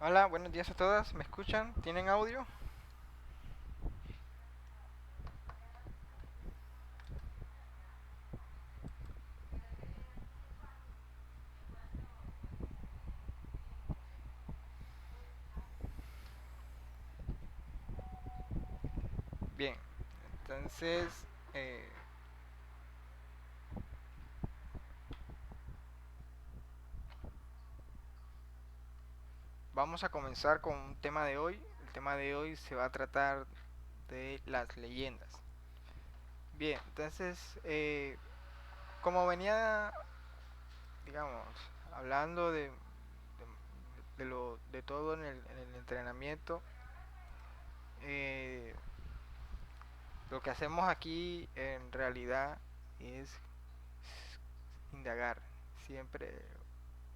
Hola, buenos días a todas. ¿Me escuchan? ¿Tienen audio? Bien, entonces vamos a comenzar con un tema de hoy. El tema de hoy se va a tratar de las leyendas. Bien, entonces como venía, digamos, hablando de todo en el entrenamiento, eh, lo que hacemos aquí en realidad es indagar. Siempre,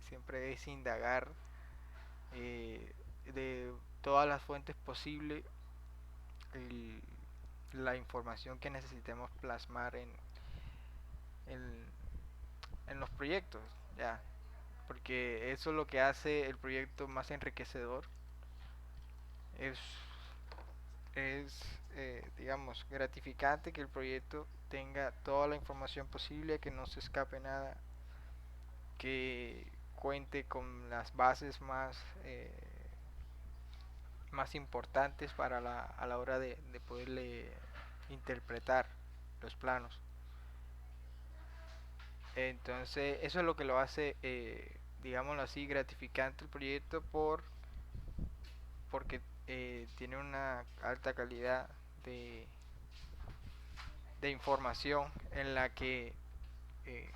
siempre es indagar de todas las fuentes posibles el- la información que necesitemos plasmar en, en los proyectos, ya, porque eso es lo que hace el proyecto más enriquecedor, es, es digamos, gratificante que el proyecto tenga toda la información posible, que no se escape nada, que cuente con las bases más importantes para a la hora de poderle interpretar los planos. Entonces, eso es lo que lo hace, digámoslo así, gratificante el proyecto porque tiene una alta calidad de, de información en la que eh,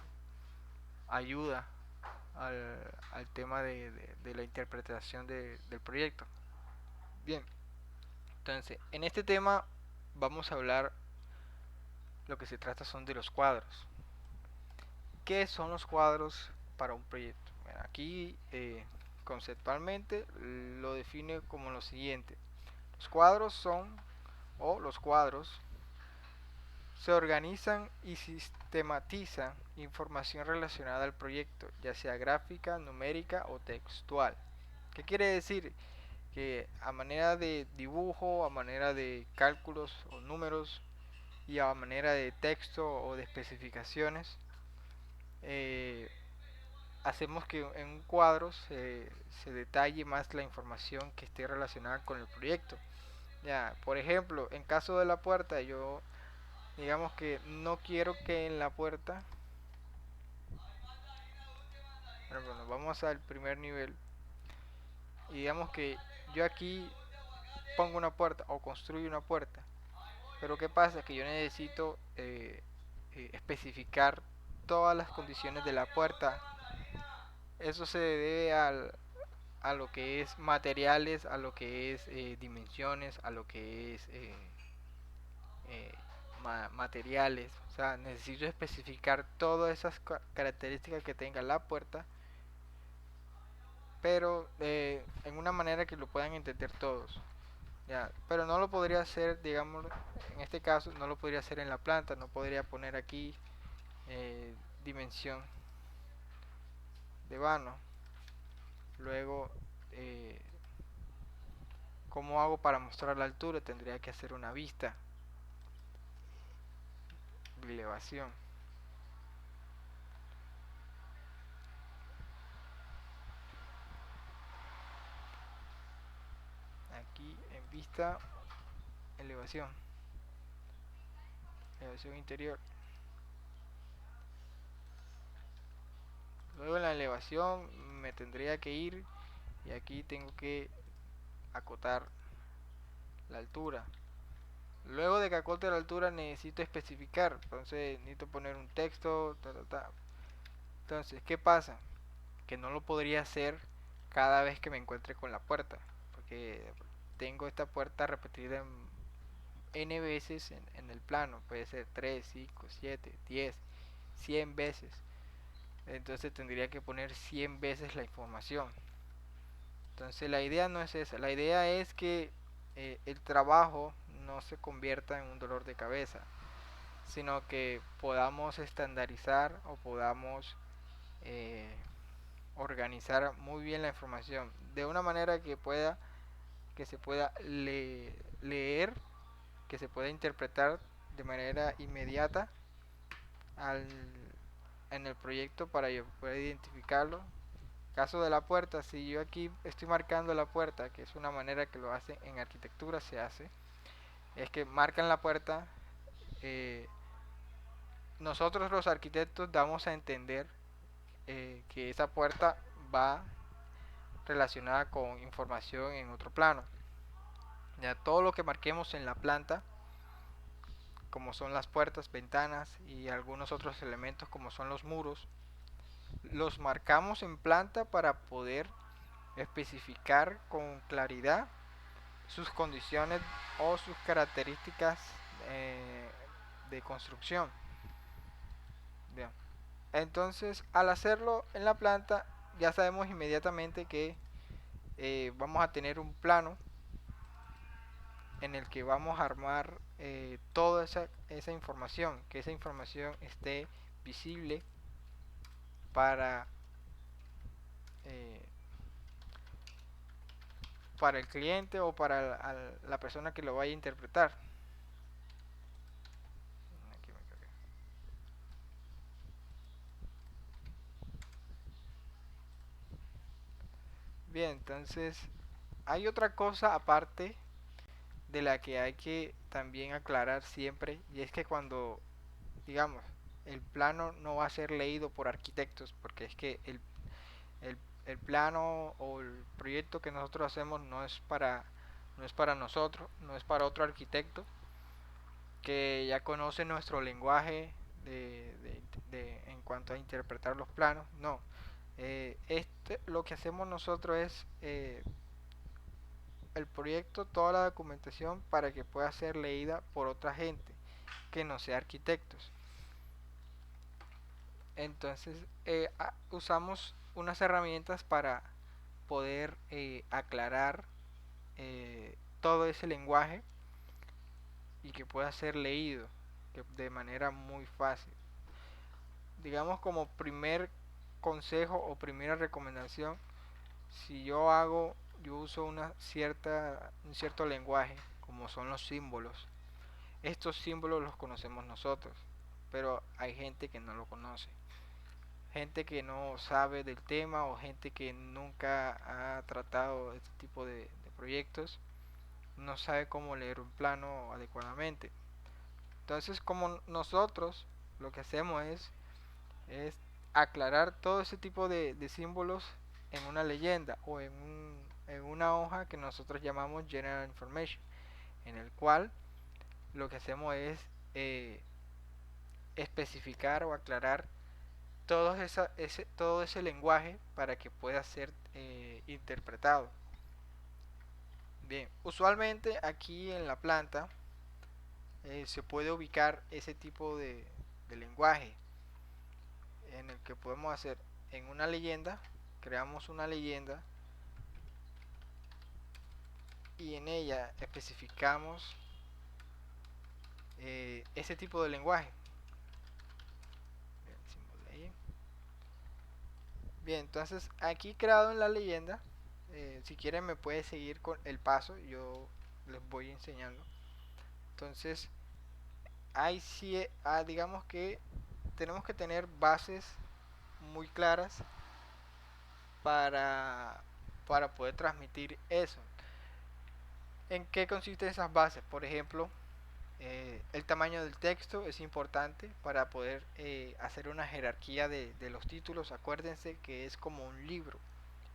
ayuda al tema de la interpretación del proyecto. Bien, entonces, en este tema vamos a hablar, lo que se trata son de los cuadros. ¿Qué son los cuadros para un proyecto? Bueno, aquí conceptualmente lo define como lo siguiente. Los cuadros son, o los cuadros, se organizan y sistematizan información relacionada al proyecto, ya sea gráfica, numérica o textual. ¿Qué quiere decir? Que a manera de dibujo, a manera de cálculos o números y a manera de texto o de especificaciones, eh, hacemos que en un cuadro se detalle más la información que esté relacionada con el proyecto. Ya, por ejemplo, en caso de la puerta, yo digamos que no quiero que en la puerta, bueno, vamos al primer nivel y digamos que yo aquí pongo una puerta o construyo una puerta, pero ¿qué pasa? Que yo necesito especificar todas las condiciones de la puerta. Eso se debe a lo que es materiales, a lo que es dimensiones, a lo que es eh, materiales. O sea, necesito especificar todas esas características que tenga la puerta, pero en una manera que lo puedan entender todos. Ya, pero no lo podría hacer, digamos, en este caso, no lo podría hacer en la planta, no podría poner aquí eh, dimensión de vano. Luego, eh, ¿cómo hago para mostrar la altura? Tendría que hacer una vista de elevación. Aquí en vista, elevación, elevación interior. Luego en la elevación me tendría que ir y aquí tengo que acotar la altura. Luego de que acote la altura necesito especificar, entonces necesito poner un texto, ta, ta, ta. Entonces, ¿qué pasa? Que no lo podría hacer cada vez que me encuentre con la puerta, porque tengo esta puerta repetida n veces en el plano, puede ser 3 5 7 10 100 veces. Entonces tendría que poner 100 veces la información. Entonces la idea no es esa, la idea es que el trabajo no se convierta en un dolor de cabeza, sino que podamos estandarizar o podamos eh, organizar muy bien la información de una manera que se pueda leer, que se pueda interpretar de manera inmediata al, en el proyecto para yo poder identificarlo. Caso de la puerta, si yo aquí estoy marcando la puerta, que es una manera que lo hace en arquitectura, se hace, es que marcan la puerta. eh, Nosotros los arquitectos damos a entender que esa puerta va relacionada con información en otro plano. Ya todo lo que marquemos en la planta, como son las puertas, ventanas y algunos otros elementos como son los muros, los marcamos en planta para poder especificar con claridad sus condiciones o sus características eh, de construcción. Bien. Entonces, al hacerlo en la planta, ya sabemos inmediatamente que vamos a tener un plano en el que vamos a armar toda esa información, que esa información esté visible para, eh, para el cliente o para la persona que lo vaya a interpretar. Aquí me cagué. Bien, entonces hay otra cosa aparte de la que hay que también aclarar siempre, y es que cuando, digamos, el plano no va a ser leído por arquitectos, porque es que el, el plano o el proyecto que nosotros hacemos no es para nosotros, no es para otro arquitecto que ya conoce nuestro lenguaje en cuanto a interpretar los planos. No, lo que hacemos nosotros es el proyecto, toda la documentación para que pueda ser leída por otra gente que no sea arquitectos. Entonces usamos unas herramientas para poder aclarar todo ese lenguaje y que pueda ser leído de manera muy fácil. Digamos como primer consejo o primera recomendación, si yo uso un cierto lenguaje, como son los símbolos. Estos símbolos los conocemos nosotros, pero hay gente que no lo conoce. Gente que no sabe del tema o gente que nunca ha tratado este tipo de proyectos, no sabe cómo leer un plano adecuadamente. Entonces, como nosotros lo que hacemos es aclarar todo ese tipo de símbolos en una leyenda o en una hoja que nosotros llamamos General Information, en el cual lo que hacemos es eh, especificar o aclarar todo ese lenguaje para que pueda ser interpretado. Bien, usualmente aquí en la planta se puede ubicar ese tipo de lenguaje en el que podemos hacer en una leyenda, creamos una leyenda y en ella especificamos ese tipo de lenguaje. Bien, entonces aquí creado en la leyenda, si quieren me puede seguir con el paso, yo les voy enseñando. Entonces, ahí sí, digamos que tenemos que tener bases muy claras para, para poder transmitir eso. ¿En qué consisten esas bases? Por ejemplo, el tamaño del texto es importante para poder hacer una jerarquía de los títulos. Acuérdense que es como un libro.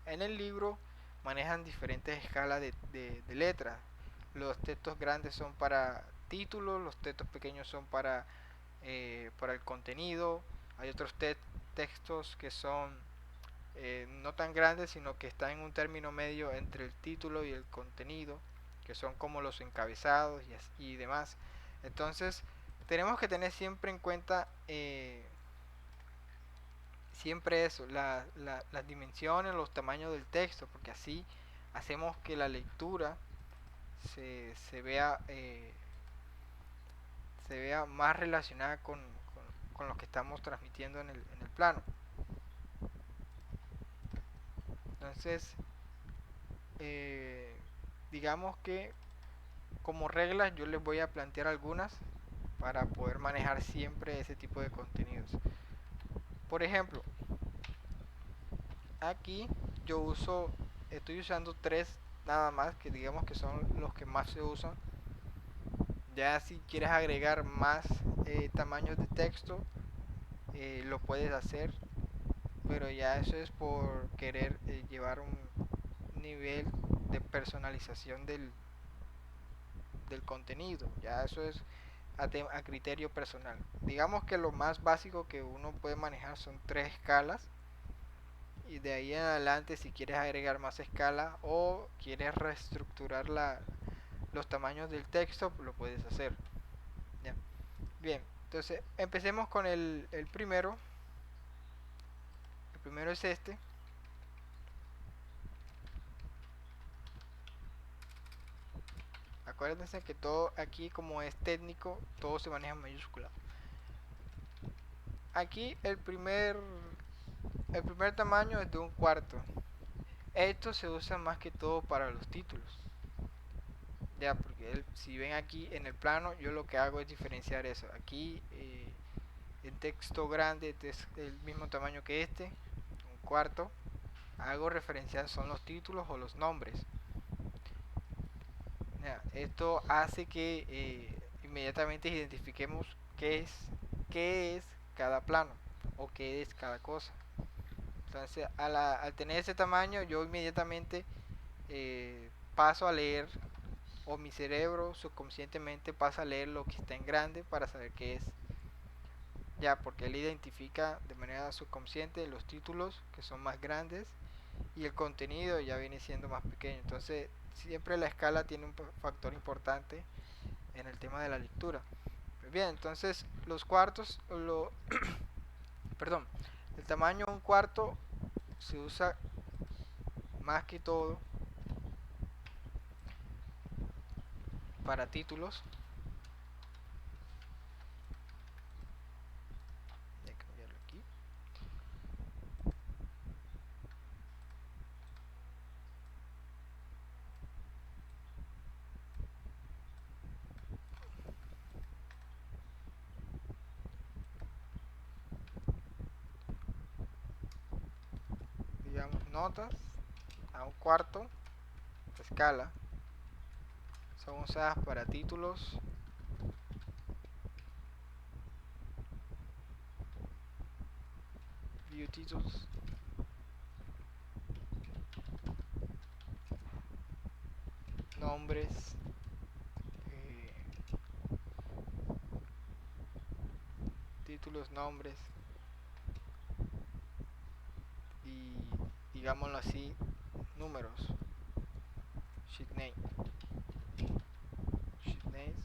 En el libro manejan diferentes escalas de letras. Los textos grandes son para títulos, los textos pequeños son para el contenido. Hay otros textos que son no tan grandes, sino que están en un término medio entre el título y el contenido, que son como los encabezados y demás. Entonces, tenemos que tener siempre en cuenta siempre eso, las dimensiones, los tamaños del texto, porque así hacemos que la lectura se vea se vea más relacionada con lo que estamos transmitiendo en el plano. Entonces, digamos que como reglas yo les voy a plantear algunas para poder manejar siempre ese tipo de contenidos. Por ejemplo, aquí yo estoy usando tres nada más, que digamos que son los que más se usan. Ya si quieres agregar más tamaños de texto, lo puedes hacer, pero ya eso es por querer llevar un nivel de personalización del contenido. Ya eso es a criterio personal. Digamos que lo más básico que uno puede manejar son tres escalas, y de ahí en adelante si quieres agregar más escala o quieres reestructurar los tamaños del texto, lo puedes hacer. ¿Ya? Bien, entonces empecemos con el primero. El primero es este. Acuérdense que todo aquí, como es técnico, todo se maneja en mayúscula. Aquí el primer tamaño es de 1/4. Esto se usa más que todo para los títulos. Ya, porque si ven aquí en el plano, yo lo que hago es diferenciar eso. Aquí en texto grande es el mismo tamaño que este, 1/4. Hago referenciar son los títulos o los nombres. Ya, esto hace que inmediatamente identifiquemos qué es cada plano o qué es cada cosa. Entonces, al tener ese tamaño, yo inmediatamente paso a leer, o mi cerebro subconscientemente pasa a leer lo que está en grande para saber qué es. Ya, porque él identifica de manera subconsciente los títulos que son más grandes y el contenido ya viene siendo más pequeño. Entonces, siempre la escala tiene un factor importante en el tema de la lectura. Pues bien, entonces los cuartos, perdón, el tamaño 1/4 se usa más que todo para títulos. Voy a cambiarlo aquí. Digamos, notas a 1/4, escala, son usadas para títulos, view titles, nombres, títulos, nombres y, digámoslo así, números, sheet name, sheet names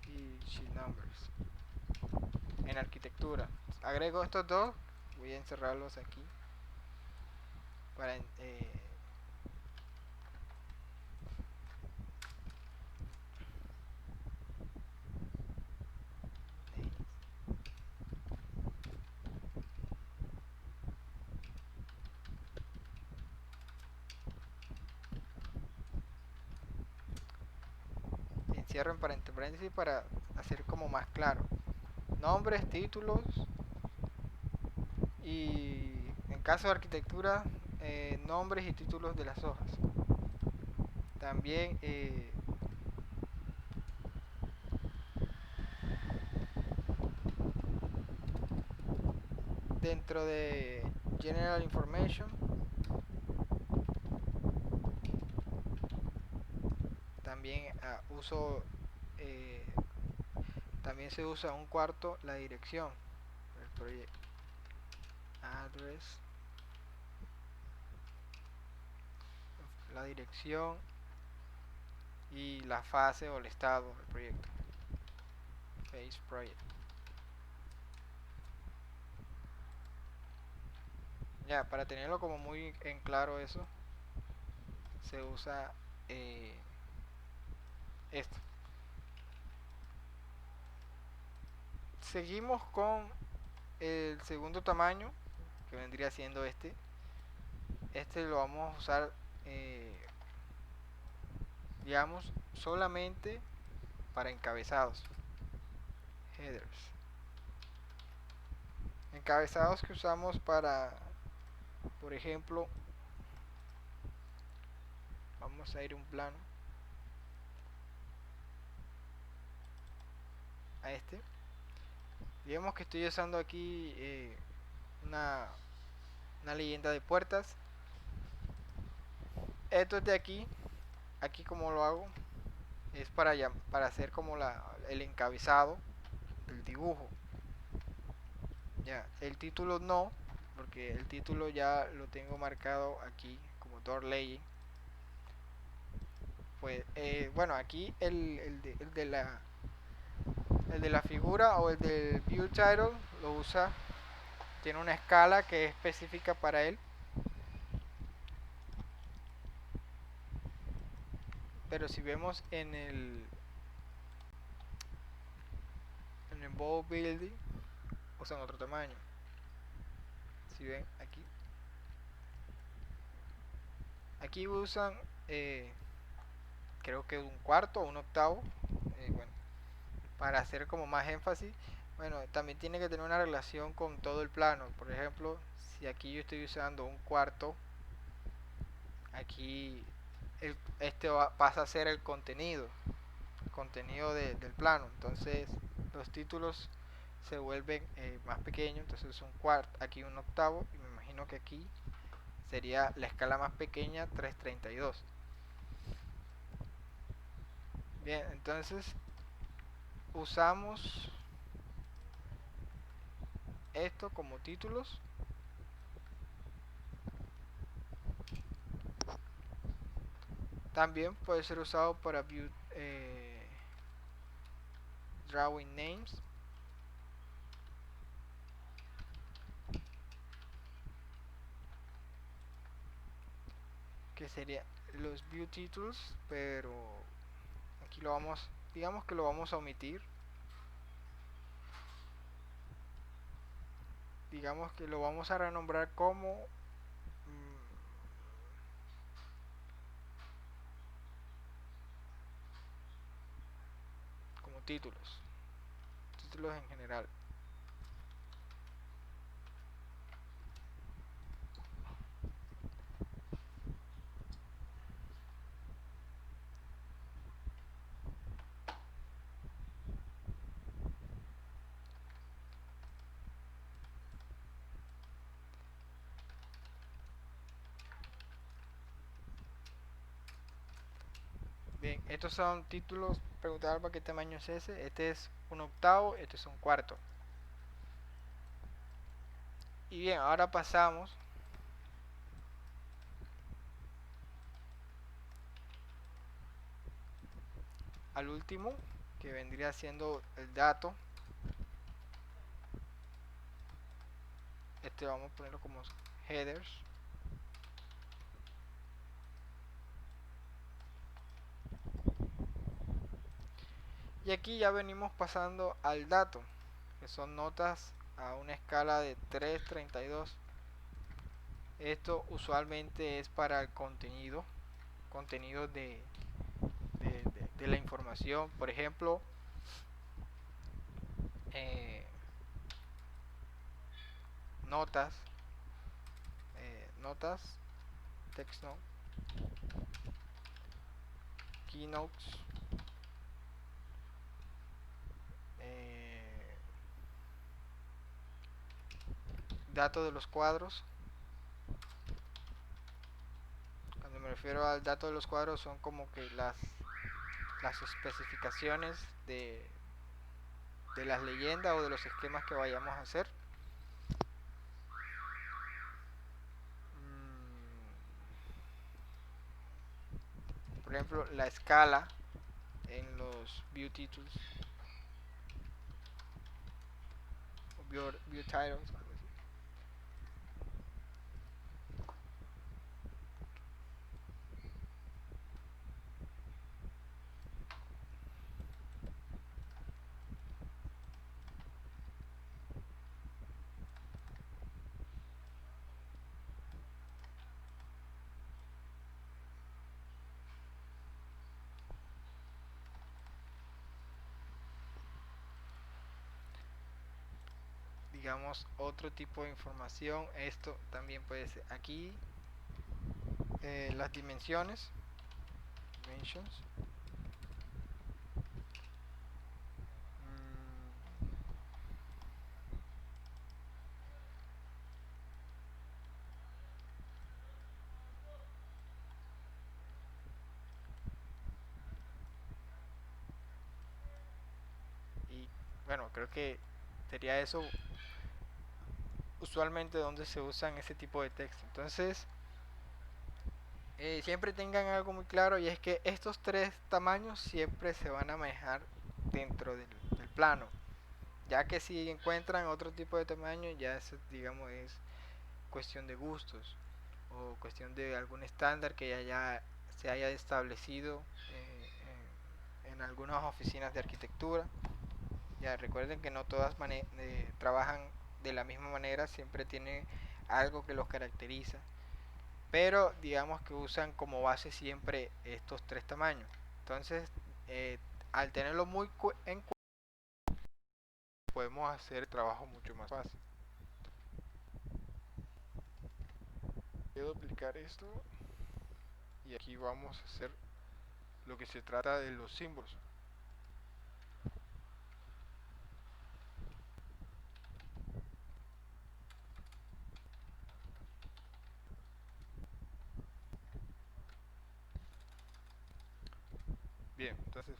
y sheet numbers. En arquitectura agrego estos dos, voy a encerrarlos aquí para encierro en paréntesis para hacer como más claro. Nombres, títulos y, en caso de arquitectura, nombres y títulos de las hojas. También dentro de General Information también eh, también se usa 1/4 la dirección del proyecto, address, la dirección y la fase o el estado del proyecto, phase project. Ya, para tenerlo como muy en claro eso, se usa esto. Seguimos con el segundo tamaño, que vendría siendo este. este lo vamos a usar, digamos, solamente para encabezados, headers. Encabezados que usamos para, por ejemplo, vamos a ir un plano a este. Digamos que estoy usando aquí una, una leyenda de puertas. Esto es de aquí. Aquí como lo hago es para hacer como el encabezado del dibujo. Ya, el título no, porque el título ya lo tengo marcado aquí como door legend. Pues bueno, aquí el de la figura o el del view title lo usa, tiene una escala que es específica para él. Pero si vemos en el bold building usan otro tamaño. Si ven aquí usan creo que un cuarto o un octavo, bueno, para hacer como más énfasis. Bueno, también tiene que tener una relación con todo el plano. Por ejemplo, si aquí yo estoy usando un cuarto, aquí pasa a ser el contenido del plano. Entonces los títulos se vuelven más pequeños. Entonces es un cuarto, aquí un octavo, y me imagino que aquí sería la escala más pequeña, 332. Bien, entonces usamos esto como títulos. También puede ser usado para view, drawing names, que sería los view titles, pero aquí lo vamos, digamos que lo vamos a omitir. Digamos que lo vamos a renombrar como títulos en general. Bien, estos son títulos. Preguntar para qué tamaño es ese. Este es un octavo, este es un cuarto. Y bien, ahora pasamos al último, que vendría siendo el dato. Este vamos a ponerlo como headers. Y aquí ya venimos pasando al dato, que son notas a una escala de 332. Esto usualmente es para el contenido de la información. Por ejemplo, eh, notas, notas, text note, keynotes, eh, datos de los cuadros. Cuando me refiero al dato de los cuadros son como que las especificaciones de las leyendas o de los esquemas que vayamos a hacer. Por ejemplo, la escala en los view titles o view titles. digamos otro tipo de información. Esto también puede ser aquí, las dimensiones, dimensions. Mm, y bueno, creo que sería eso usualmente donde se usan ese tipo de texto. Entonces, siempre tengan algo muy claro, y es que estos tres tamaños siempre se van a manejar dentro del plano, ya que si encuentran otro tipo de tamaño, ya eso, digamos, es cuestión de gustos o cuestión de algún estándar que ya se haya establecido en algunas oficinas de arquitectura. Ya recuerden que no todas trabajan de la misma manera, siempre tienen algo que los caracteriza, pero digamos que usan como base siempre estos tres tamaños. Entonces, al tenerlo muy en cuenta, podemos hacer el trabajo mucho más fácil. Voy a duplicar esto y aquí vamos a hacer lo que se trata de los símbolos. Bien, entonces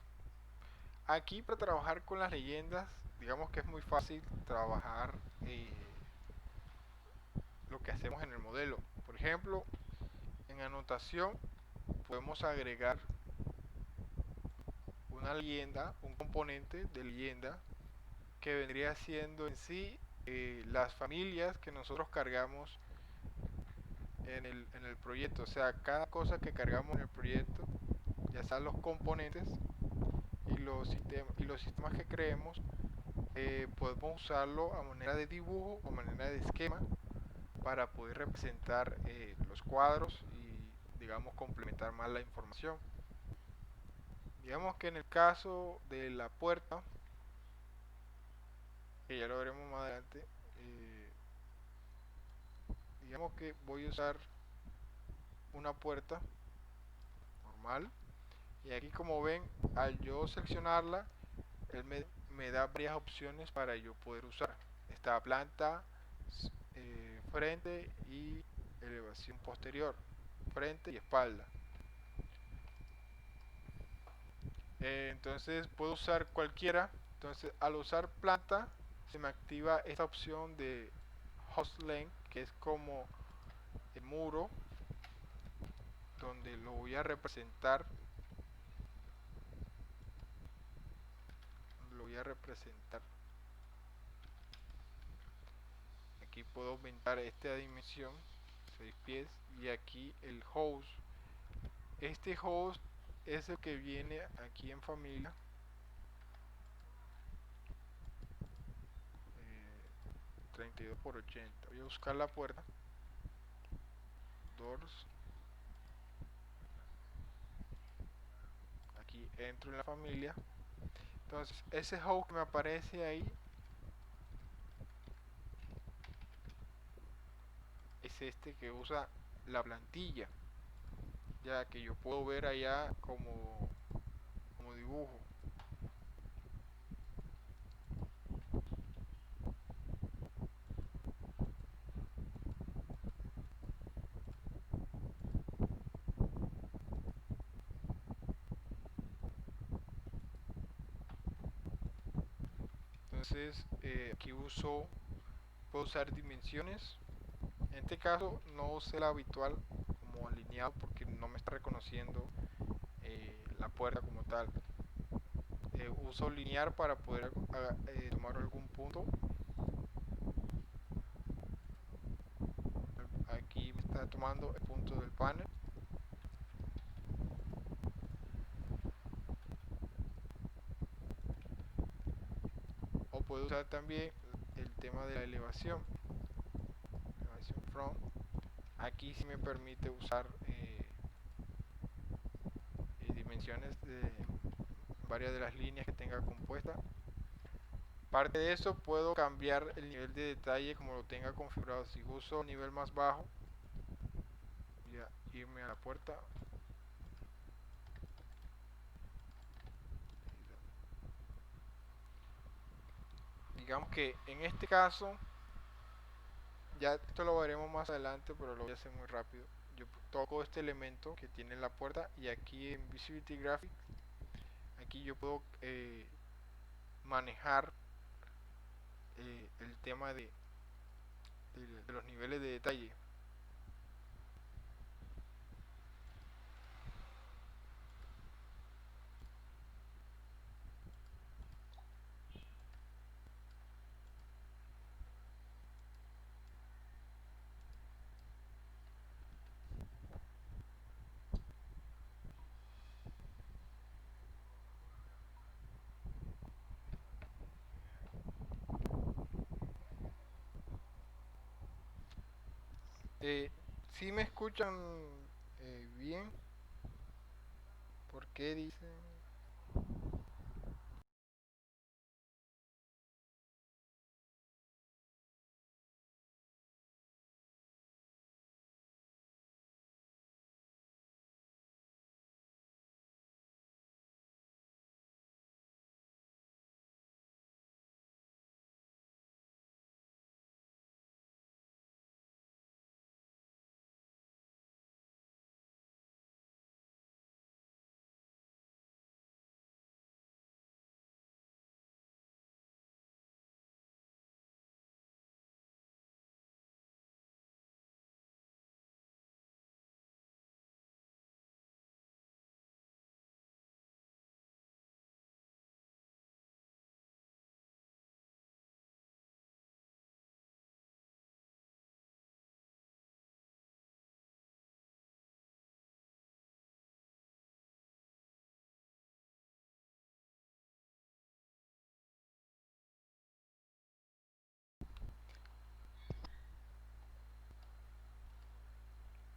aquí para trabajar con las leyendas, digamos que es muy fácil trabajar lo que hacemos en el modelo. Por ejemplo, en anotación podemos agregar una leyenda, un componente de leyenda que vendría siendo en sí las familias que nosotros cargamos en el proyecto. O sea, cada cosa que cargamos en el proyecto, ya sean los componentes y los sistemas que creemos, podemos usarlo a manera de dibujo o manera de esquema para poder representar los cuadros y, digamos, complementar más la información. Digamos que en el caso de la puerta, que ya lo veremos más adelante, eh, digamos que voy a usar una puerta normal, y aquí, como ven, al yo seleccionarla, él me da varias opciones para yo poder usar. Está planta, frente y elevación posterior, frente y espalda. Entonces puedo usar cualquiera. Entonces, al usar planta se me activa esta opción de host length, que es como el muro donde lo voy a representar. Lo voy a representar. Aquí puedo aumentar esta dimensión, 6 pies, y aquí el host. Este host es el que viene aquí en familia. 32 por 80. Voy a buscar la puerta. Doors. Aquí entro en la familia. Entonces, ese host que me aparece ahí es este que usa la plantilla, ya que yo puedo ver allá como dibujo. Entonces, aquí puedo usar dimensiones. En este caso no usé la habitual como alineado porque no me está reconociendo la puerta como tal. Uso linear para poder tomar algún punto. Aquí me está tomando el punto del panel. O puedo usar también el tema de la elevación front. Aquí sí me permite usar dimensiones de varias de las líneas que tenga compuesta. Aparte de eso, puedo cambiar el nivel de detalle como lo tenga configurado. Si uso nivel más bajo, voy a irme a la puerta. Digamos que en este caso, ya esto lo veremos más adelante, pero lo voy a hacer muy rápido. Yo toco este elemento que tiene la puerta y aquí en Visibility Graphics, aquí yo puedo manejar el tema de los niveles de detalle. Si me escuchan bien, ¿por qué dicen?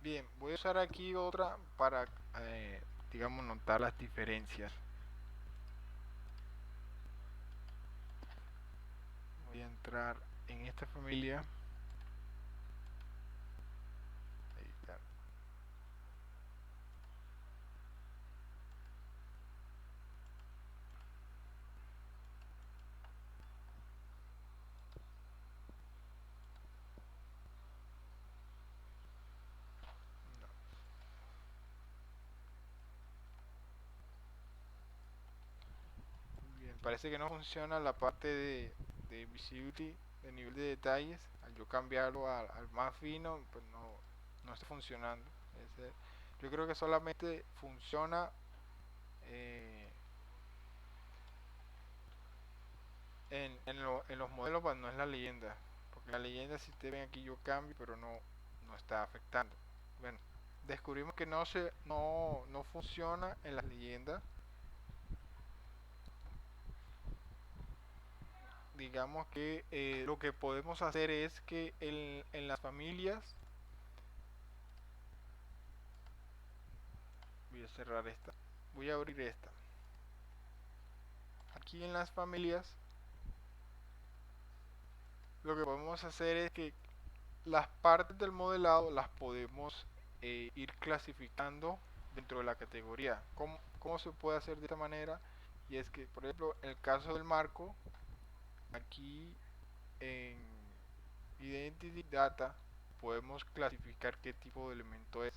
Bien, voy a usar aquí otra para, digamos, notar las diferencias. Voy a entrar en esta familia. Ahí está. Bien, parece que no funciona la parte de visibility, de nivel de detalles. Al yo cambiarlo al más fino, pues no está funcionando. Ese- yo creo que solamente funciona eh, en los modelos, pues no es la leyenda. Porque la leyenda, si te ven aquí, yo cambio, pero no está afectando. Bueno, descubrimos que no funciona en las leyendas. Digamos que lo que podemos hacer es que en las familias, voy a cerrar esta, voy a abrir esta. Aquí en las familias, lo que podemos hacer es que las partes del modelado las podemos ir clasificando dentro de la categoría. ¿Cómo se puede hacer de esta manera? Y es que, por ejemplo, en el caso del marco, aquí en Identity Data podemos clasificar qué tipo de elemento es.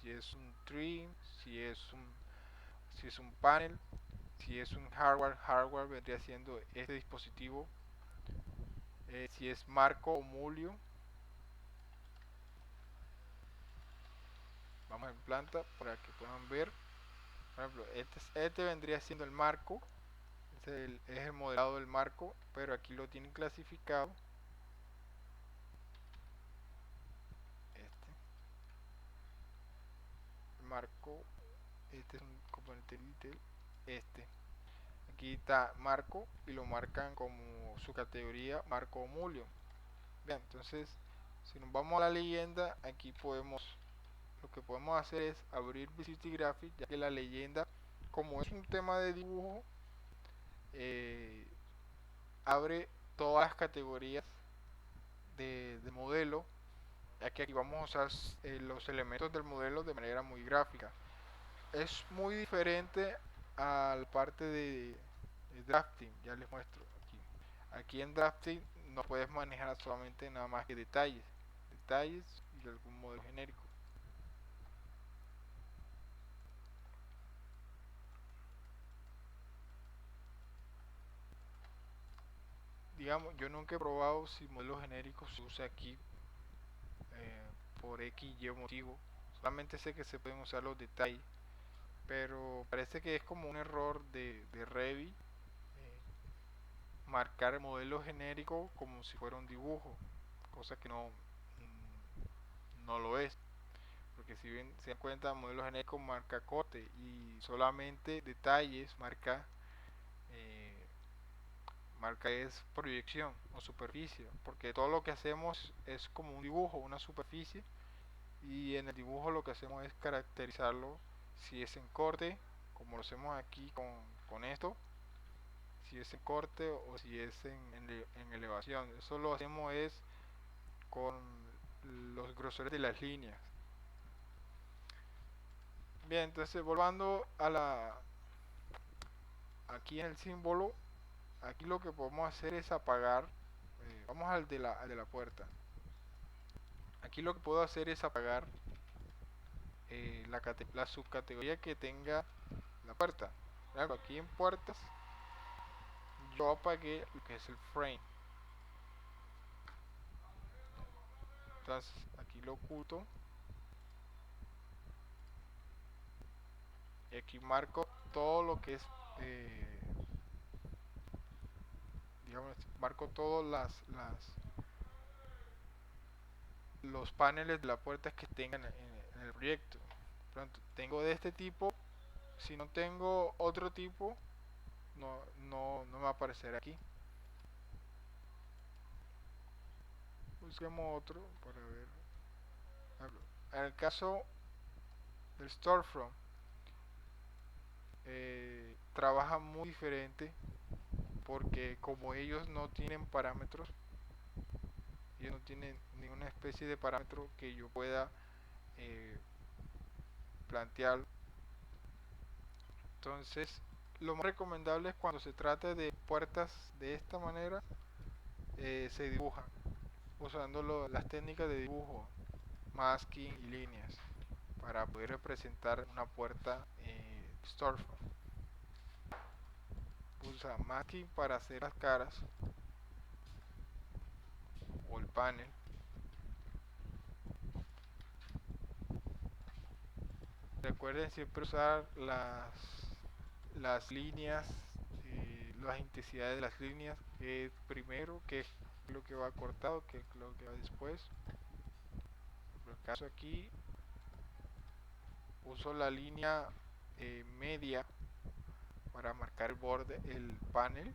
Si es un trim, si es un, si es un panel, si es un hardware vendría siendo este dispositivo. Si es marco o mulio, vamos en planta para que puedan ver. Por ejemplo, este vendría siendo el marco, es el modelado del marco, pero aquí lo tienen clasificado. Este marco, este es un componente detail, este. Aquí está marco y lo marcan como su categoría marco o mulio. Bien, entonces si nos vamos a la leyenda, aquí lo que podemos hacer es abrir Visibility Graphics, ya que la leyenda, como es un tema de dibujo, eh, abre todas las categorías de modelo, ya que aquí vamos a usar los elementos del modelo de manera muy gráfica. Es muy diferente a la parte de drafting, ya les muestro aquí. Aquí en drafting no puedes manejar solamente nada más que detalles y algún modelo genérico. Digamos, yo nunca he probado si modelo genérico se usa aquí eh, por X y motivo. Solamente sé que se pueden usar los detalles, pero parece que es como un error de Revit marcar el modelo genérico como si fuera un dibujo, cosa que no lo es. Porque si bien se dan cuenta, el modelo genérico marca corte y solamente detalles eh, marca es proyección o superficie, porque todo lo que hacemos es como un dibujo, una superficie, y en el dibujo lo que hacemos es caracterizarlo si es en corte, como lo hacemos aquí con esto, si es en corte o si es en elevación. Eso lo hacemos es con los grosores de las líneas. Bien, entonces volviendo a aquí en el símbolo, aquí lo que podemos hacer es apagar, vamos al de la puerta. Aquí lo que puedo hacer es apagar la subcategoría que tenga la puerta. Claro, aquí en puertas yo apagué lo que es el frame. Entonces aquí lo oculto y aquí marco todo lo que es, eh, digamos, marco todos los paneles de la puerta que tengan en el proyecto. Pronto, tengo de este tipo. Si no tengo otro tipo, no me va a aparecer aquí. Busquemos otro para ver. En el caso del storefront, trabaja muy diferente porque como ellos no tienen parámetros, ellos no tienen ninguna especie de parámetro que yo pueda eh, plantear. Entonces, lo más recomendable es cuando se trata de puertas de esta manera, se dibujan usando las técnicas de dibujo, masking y líneas para poder representar una puerta storefront. Usa masking para hacer las caras o el panel. Recuerden siempre usar las líneas, las intensidades de las líneas, que es primero, que es lo que va cortado, que es lo que va después. Por el caso aquí uso la línea media para marcar el borde, el panel.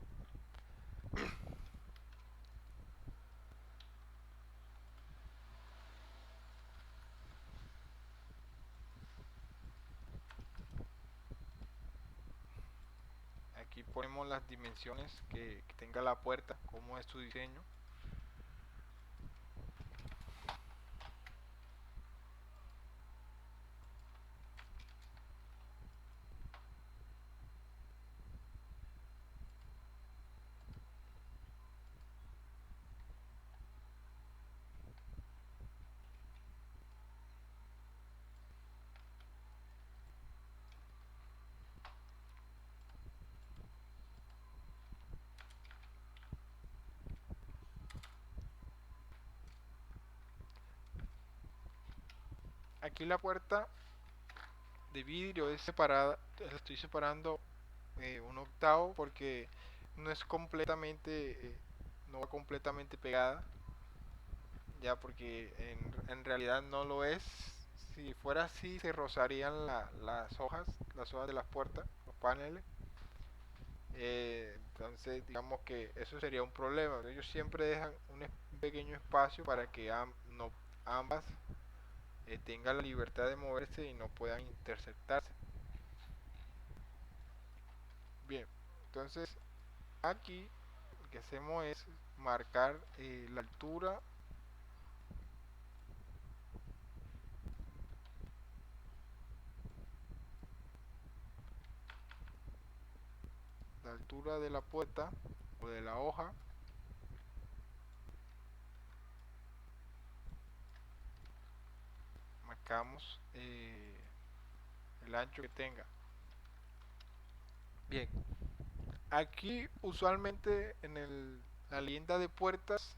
Aquí ponemos las dimensiones que tenga la puerta, cómo es su diseño. Aquí la puerta de vidrio es separada, la estoy separando 1/8 porque no es completamente, no va completamente pegada, ya porque en realidad no lo es. Si fuera así se rozarían las hojas de las puertas, los paneles. Entonces digamos que eso sería un problema. Ellos siempre dejan un pequeño espacio para que no, ambas tengan la libertad de moverse y no puedan interceptarse. Bien, entonces aquí lo que hacemos es marcar la altura de la puerta o de la hoja. Marcamos el ancho que tenga. Bien, aquí usualmente en la leyenda de puertas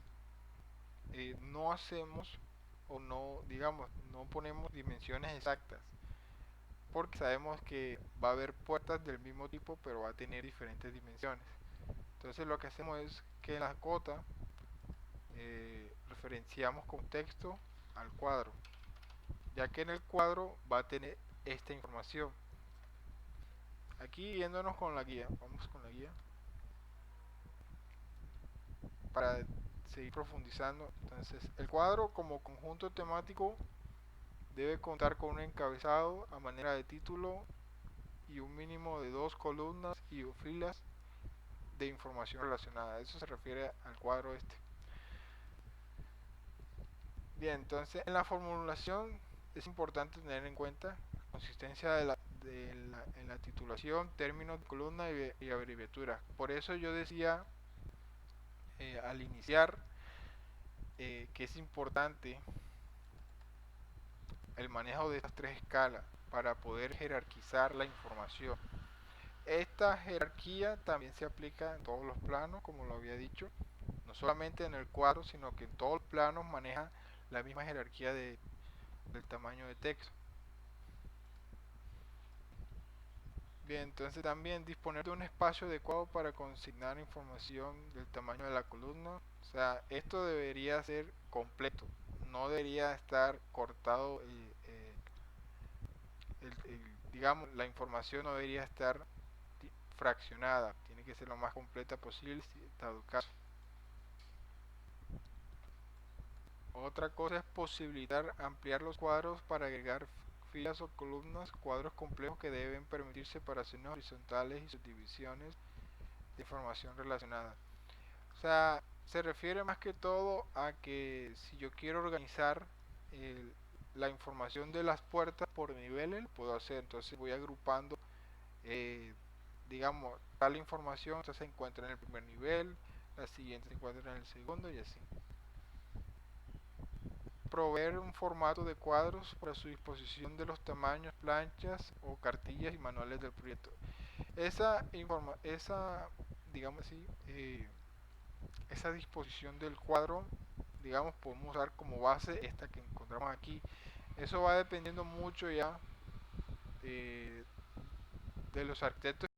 no hacemos o no, digamos, no ponemos dimensiones exactas, porque sabemos que va a haber puertas del mismo tipo pero va a tener diferentes dimensiones. Entonces lo que hacemos es que en la cota referenciamos con texto al cuadro, ya que en el cuadro va a tener esta información. Aquí yéndonos con la guía, vamos con la guía para seguir profundizando. Entonces el cuadro como conjunto temático debe contar con un encabezado a manera de título y un mínimo de 2 columnas y filas de información relacionada. Eso se refiere al cuadro este. Bien, entonces en la formulación es importante tener en cuenta la consistencia en la titulación, términos de columna y abreviaturas. Por eso yo decía al iniciar que es importante el manejo de estas tres escalas para poder jerarquizar la información. Esta jerarquía también se aplica en todos los planos, como lo había dicho, no solamente en el cuadro, sino que en todos los planos maneja la misma jerarquía del tamaño de texto. Bien, entonces también disponer de un espacio adecuado para consignar información del tamaño de la columna. O sea, esto debería ser completo, no debería estar cortado, digamos, la información no debería estar fraccionada, tiene que ser lo más completa posible, dado el caso. Otra cosa es posibilitar ampliar los cuadros para agregar filas o columnas, cuadros complejos que deben permitir separaciones horizontales y subdivisiones de información relacionada. O sea, se refiere más que todo a que si yo quiero organizar el, la información de las puertas por niveles, lo puedo hacer. Entonces voy agrupando, eh, digamos, tal información esta se encuentra en el primer nivel, la siguiente se encuentra en el segundo y así. Proveer un formato de cuadros para su disposición de los tamaños, planchas o cartillas y manuales del proyecto. Esa digamos así, esa disposición del cuadro, digamos, podemos usar como base esta que encontramos aquí. Eso va dependiendo mucho ya eh, de los arquitectos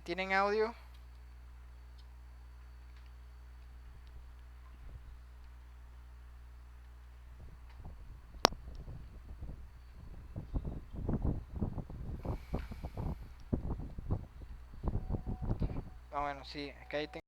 ¿Tienen audio? Ah, bueno, sí, es que ahí tengo.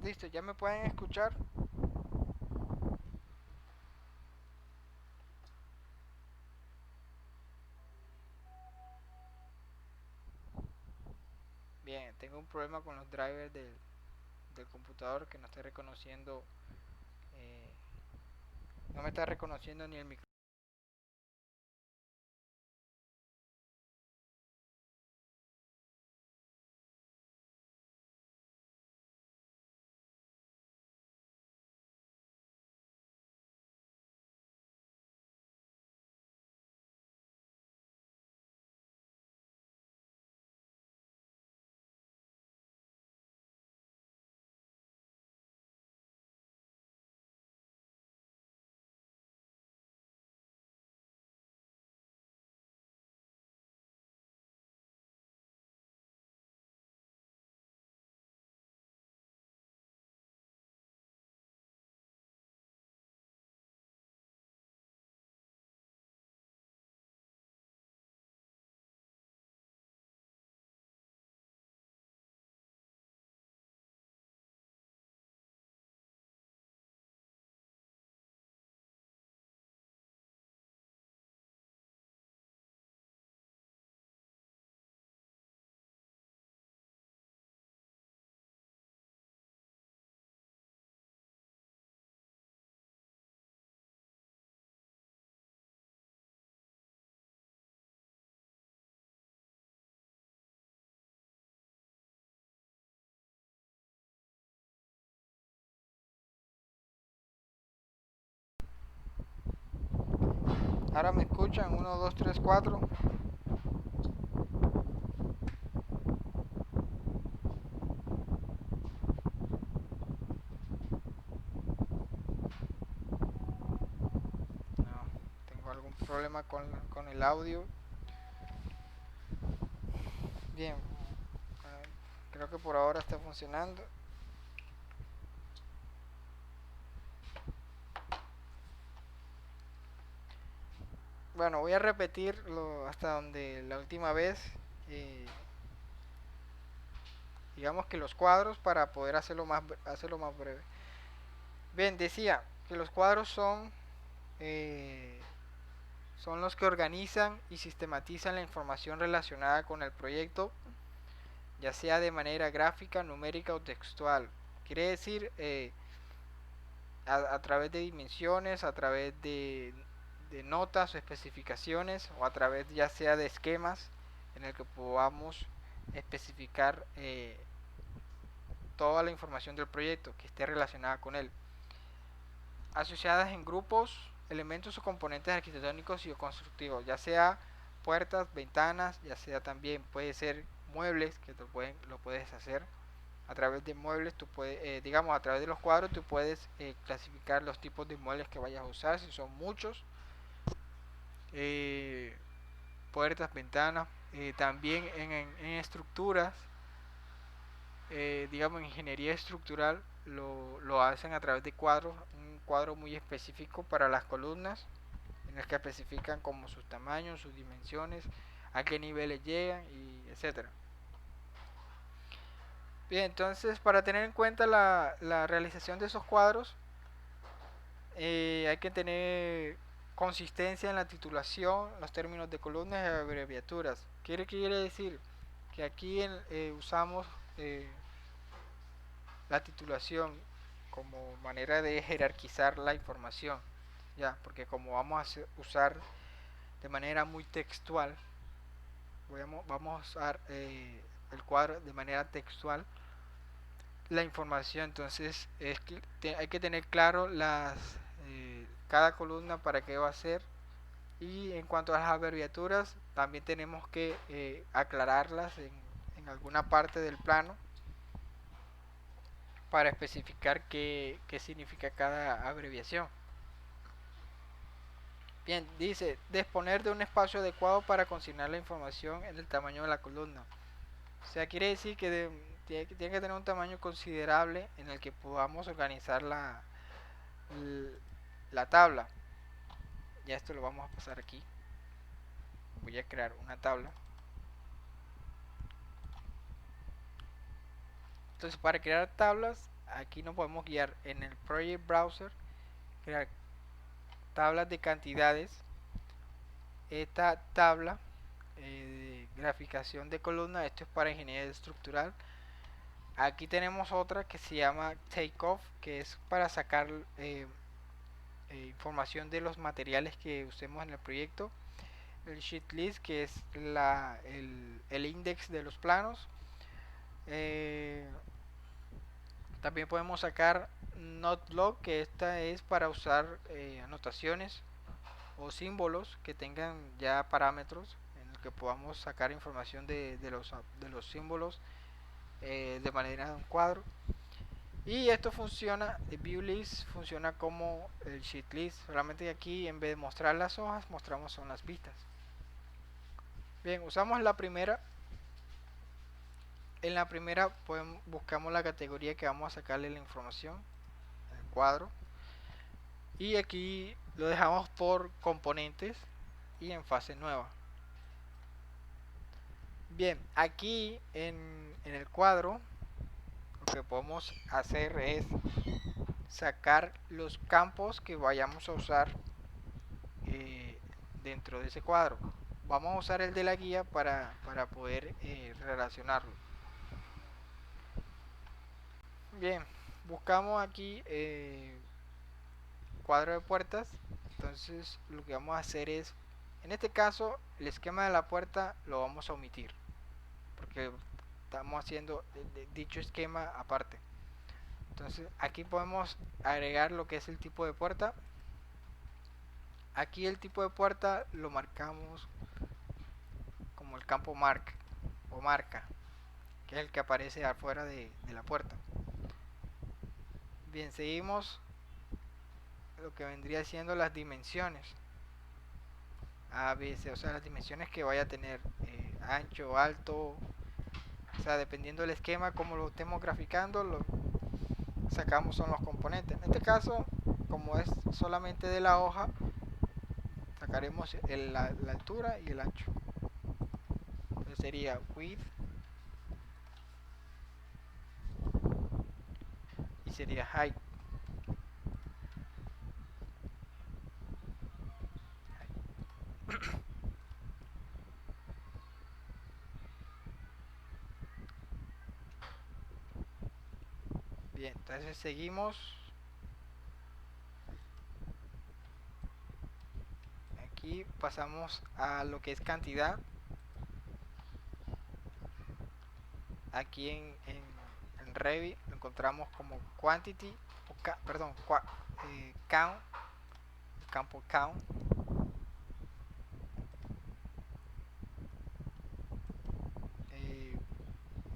Listo, ¿ya me pueden escuchar? Bien, tengo un problema con los drivers del computador que no está reconociendo, eh, no me está reconociendo ni el micrófono. Ahora me escuchan, uno, 2, 3, 4. No, tengo algún problema con el audio. Bien, creo que por ahora está funcionando. Bueno, voy a repetirlo hasta donde la última vez. eh, digamos que los cuadros para poder hacerlo más breve. Bien, decía que los cuadros eh, son los que organizan y sistematizan la información relacionada con el proyecto, ya sea de manera gráfica, numérica o textual. Quiere decir, a través de dimensiones, a través de notas o especificaciones, o a través ya sea de esquemas en el que podamos especificar toda la información del proyecto que esté relacionada con él, asociadas en grupos, elementos o componentes arquitectónicos y o constructivos, ya sea puertas, ventanas, ya sea también puede ser muebles que lo puedes hacer a través de muebles. Tú puedes, digamos, a través de los cuadros tú puedes clasificar los tipos de muebles que vayas a usar, si son muchos. Eh, puertas, ventanas, también en estructuras, digamos, ingeniería estructural lo hacen a través de cuadros, un cuadro muy específico para las columnas, en el que especifican como sus tamaños, sus dimensiones, a qué niveles llegan y etcétera. Bien, entonces para tener en cuenta la realización de esos cuadros, hay que tener consistencia en la titulación, los términos de columnas y abreviaturas. ¿Qué quiere decir? Que aquí usamos la titulación como manera de jerarquizar la información, ya, porque como vamos a usar de manera muy textual, vamos a usar el cuadro de manera textual, la información, entonces hay que tener claro cada columna para qué va a ser. Y en cuanto a las abreviaturas, también tenemos que aclararlas en alguna parte del plano para especificar qué significa cada abreviación. Bien, dice, disponer de un espacio adecuado para consignar la información en el tamaño de la columna. O sea, quiere decir que tiene que tener un tamaño considerable en el que podamos organizar la tabla. Ya esto lo vamos a pasar aquí. Voy a crear una tabla. Entonces, para crear tablas, aquí nos podemos guiar en el Project Browser, crear tablas de cantidades. Esta tabla de graficación de columna, esto es para ingeniería estructural. Aquí tenemos otra que se llama Takeoff, que es para sacar información de los materiales que usemos en el proyecto. El Sheet List, que es el index de los planos. También podemos sacar NotLog, que esta es para usar anotaciones o símbolos que tengan ya parámetros en el que podamos sacar información de los símbolos de manera de un cuadro. Y esto funciona, el ViewList funciona como el SheetList, solamente que aquí en vez de mostrar las hojas, mostramos son las vistas. Bien, usamos la primera. En la primera buscamos la categoría que vamos a sacarle la información, el cuadro. Y aquí lo dejamos por componentes y en fase nueva. Bien, aquí en el cuadro lo que podemos hacer es sacar los campos que vayamos a usar dentro de ese cuadro. Vamos a usar el de la guía para poder relacionarlo. Bien, buscamos aquí cuadro de puertas. Entonces lo que vamos a hacer es, en este caso, el esquema de la puerta lo vamos a omitir, porque estamos haciendo dicho esquema aparte. Entonces aquí podemos agregar lo que es el tipo de puerta. Aquí el tipo de puerta lo marcamos como el campo mark o marca, que es el que aparece afuera de la puerta. Bien, seguimos lo que vendría siendo las dimensiones A, B, C, o sea, las dimensiones que vaya a tener, ancho, alto, o sea, dependiendo del esquema, como lo estemos graficando, lo sacamos son los componentes. En este caso, como es solamente de la hoja, sacaremos la altura y el ancho. Entonces sería width y sería height. Bien, entonces seguimos. Aquí pasamos a lo que es cantidad. Aquí en Revit lo encontramos como quantity, perdón, count, el campo count.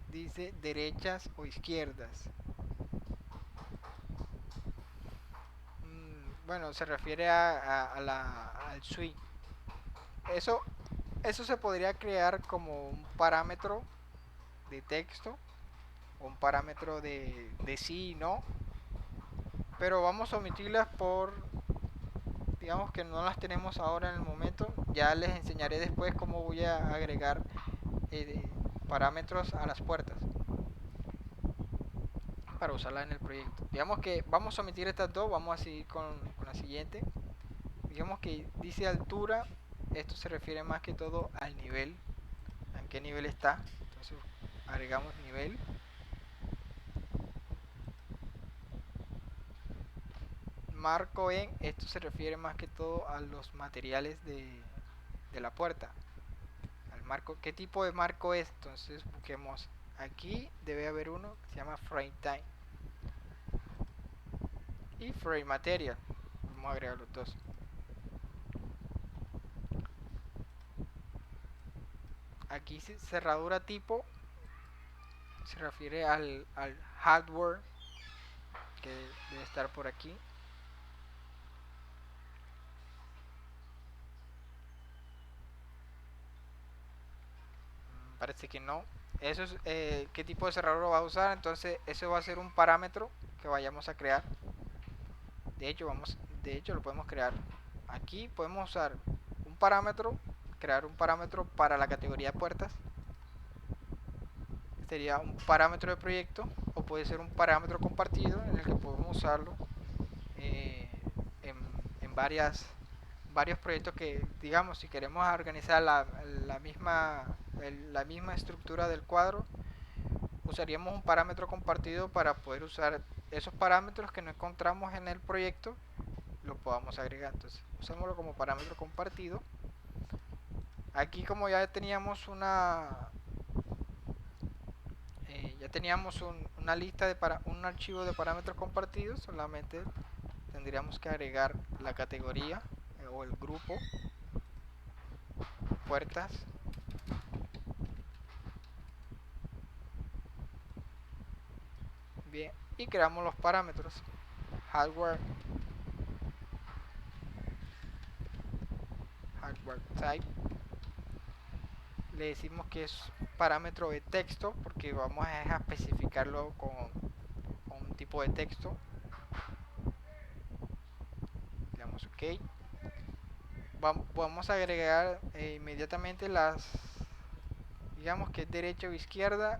Dice derechas o izquierdas. Bueno, se refiere al suite. Eso Eso se podría crear como un parámetro de texto, o un parámetro de sí y no, pero vamos a omitirlas por, digamos que no las tenemos ahora en el momento. Ya les enseñaré después cómo voy a agregar parámetros a las puertas para usarla en el proyecto. Digamos que vamos a omitir estas dos, vamos a seguir con la siguiente. Digamos que dice altura, esto se refiere más que todo al nivel, en qué nivel está. Entonces agregamos nivel. Marco en, esto se refiere más que todo a los materiales de la puerta. Al marco, ¿qué tipo de marco es? Entonces busquemos aquí, debe haber uno que se llama frame time y frame material. Vamos a agregar los dos. Aquí cerradura tipo se refiere al hardware que debe estar por aquí. Parece que no. Eso es qué tipo de cerradura va a usar. Entonces eso va a ser un parámetro que vayamos a crear. De hecho lo podemos crear. Aquí podemos usar un parámetro, crear un parámetro para la categoría puertas. Sería un parámetro de proyecto, o puede ser un parámetro compartido en el que podemos usarlo eh, en, en varios proyectos que, digamos, si queremos organizar la misma estructura del cuadro, usaríamos un parámetro compartido para poder usar esos parámetros que no encontramos en el proyecto, lo podamos agregar. Entonces usémoslo como parámetro compartido. Aquí, como ya teníamos una lista un archivo de parámetros compartidos, solamente tendríamos que agregar la categoría o el grupo puertas. Bien, y creamos los parámetros hardware type. Le decimos que es parámetro de texto porque vamos a especificarlo con un tipo de texto. Le damos ok. Vamos a agregar inmediatamente digamos que derecha o izquierda.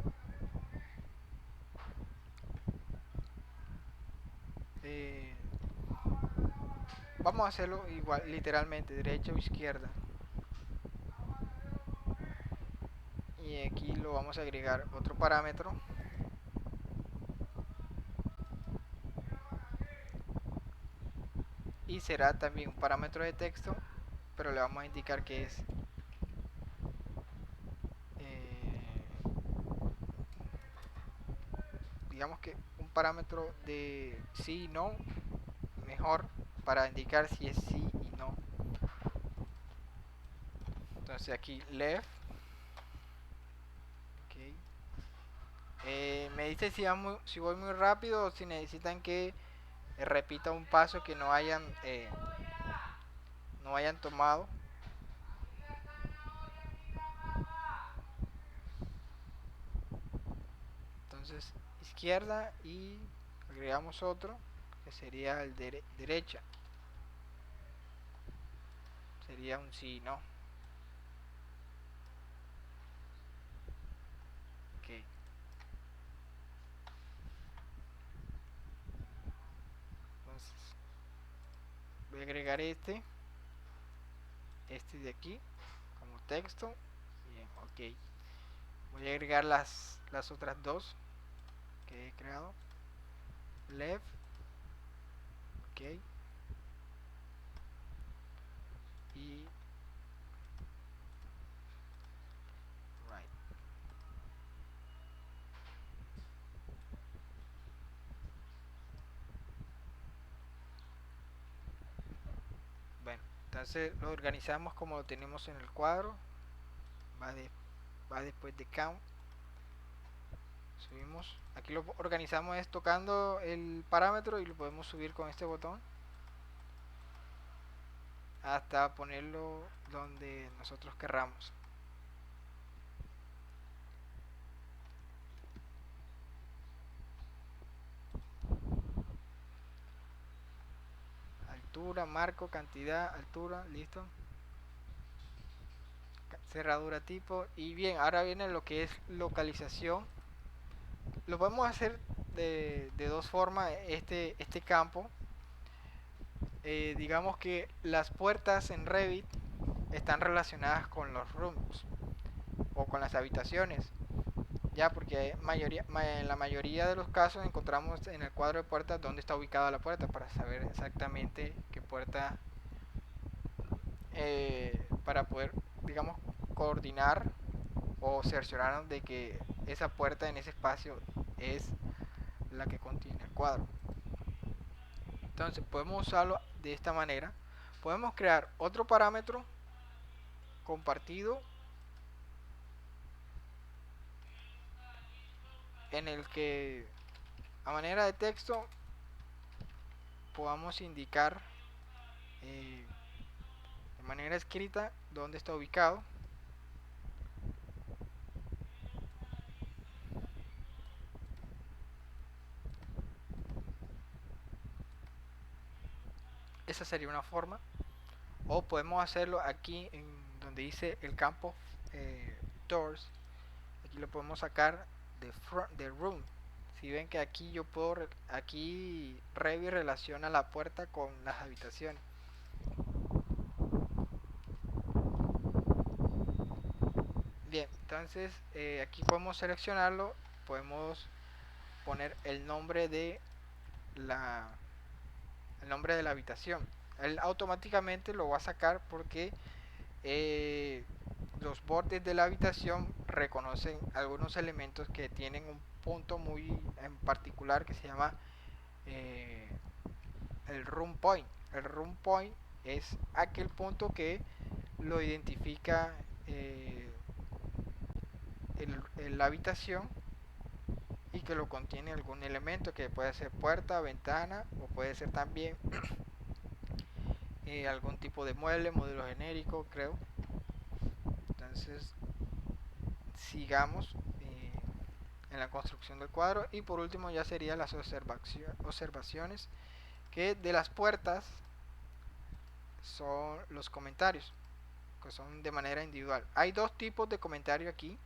eh, Vamos a hacerlo igual, literalmente, derecha o izquierda. Y aquí lo vamos a agregar otro parámetro. Y será también un parámetro de texto, pero le vamos a indicar que es digamos que un parámetro de sí y no, mejor, para indicar si es sí y no. Entonces aquí left. Okay. Me dice si voy muy rápido o si necesitan que repita un paso que no hayan tomado. Entonces izquierda y agregamos otro que sería el derecha. Sería un sí y no. Okay. Entonces voy a agregar este de aquí como texto. Bien, ok. Voy a agregar las otras dos que he creado. Left, ok. Y right. Bueno, entonces lo organizamos como lo tenemos en el cuadro. Va después de count. Subimos. Aquí lo organizamos es tocando el parámetro y lo podemos subir con este botón hasta ponerlo donde nosotros querramos. altura, marco, cantidad, altura, listo, cerradura tipo. Y bien, ahora viene lo que es localización. Lo podemos hacer de dos formas este campo. Digamos que las puertas en Revit están relacionadas con los rooms o con las habitaciones, ya, porque en la mayoría de los casos encontramos en el cuadro de puertas dónde está ubicada la puerta para saber exactamente qué puerta, para poder, digamos, coordinar o cerciorarnos de que esa puerta en ese espacio es la que contiene el cuadro. Entonces podemos usarlo de esta manera. Podemos crear otro parámetro compartido en el que a manera de texto podamos indicar de manera escrita dónde está ubicado. Esa sería una forma. O podemos hacerlo aquí en donde dice el campo doors. Aquí lo podemos sacar de room. Si ven que aquí yo puedo, aquí Revit relaciona la puerta con las habitaciones. Bien, entonces aquí podemos seleccionarlo, podemos poner el nombre de la habitación. Él automáticamente lo va a sacar porque los bordes de la habitación reconocen algunos elementos que tienen un punto muy en particular que se llama eh, el room point. El room point es aquel punto que lo identifica la habitación y que lo contiene algún elemento que puede ser puerta, ventana o puede ser también algún tipo de mueble, modelo genérico, creo. Entonces sigamos en la construcción del cuadro y por último ya serían las observaciones, que de las puertas son los comentarios, que son de manera individual. Hay dos tipos de comentario aquí.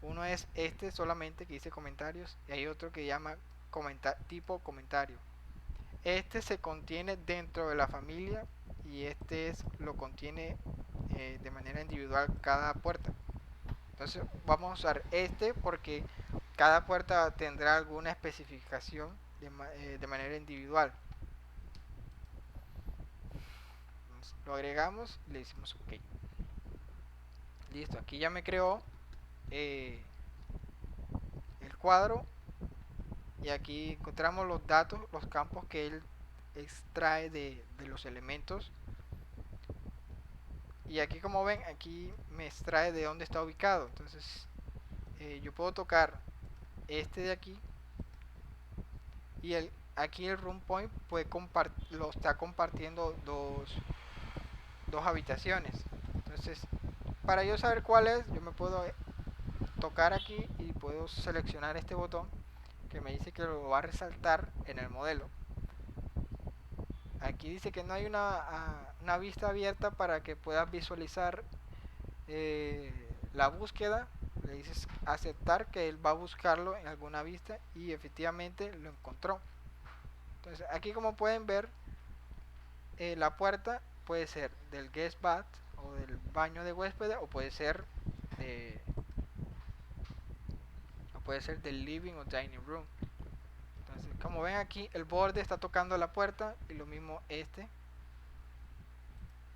Uno es este solamente que dice comentarios y hay otro que llama tipo comentario. Este se contiene dentro de la familia y lo contiene de manera individual cada puerta. Entonces vamos a usar este porque cada puerta tendrá alguna especificación de manera individual. Entonces, lo agregamos y le decimos OK. Listo, aquí ya me creó el cuadro y aquí encontramos los datos, los campos que él extrae de los elementos. Y aquí, como ven, aquí me extrae de dónde está ubicado. Entonces yo puedo tocar este de aquí y aquí el room point lo está compartiendo dos habitaciones. Entonces para yo saber cuál es, yo me puedo tocar aquí y puedo seleccionar este botón que me dice que lo va a resaltar en el modelo. Aquí dice que no hay una vista abierta para que puedas visualizar la búsqueda. Le dices aceptar que él va a buscarlo en alguna vista y efectivamente lo encontró. Entonces aquí, como pueden ver, la puerta puede ser del guest bath o del baño de huéspedes o puede ser del living o dining room. Entonces, como ven aquí, el borde está tocando la puerta y lo mismo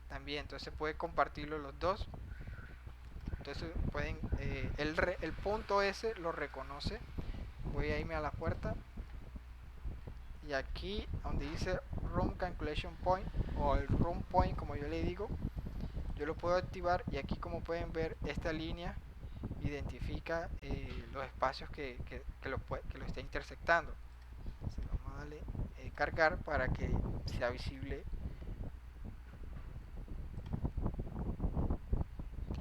también. Entonces puede compartirlo los dos. Entonces pueden el punto S lo reconoce. Voy a irme a la puerta y aquí donde dice room calculation point o el room point, como yo le digo, yo lo puedo activar y aquí, como pueden ver, esta línea identifica los espacios que lo está intersectando. Entonces vamos a darle cargar para que sea visible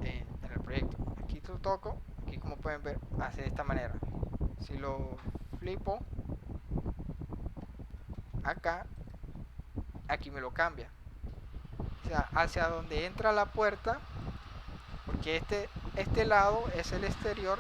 en el proyecto. Aquí lo toco, aquí, como pueden ver, hace de esta manera. Si lo flipo acá, aquí me lo cambia. O sea, hacia donde entra la puerta, porque este lado es el exterior.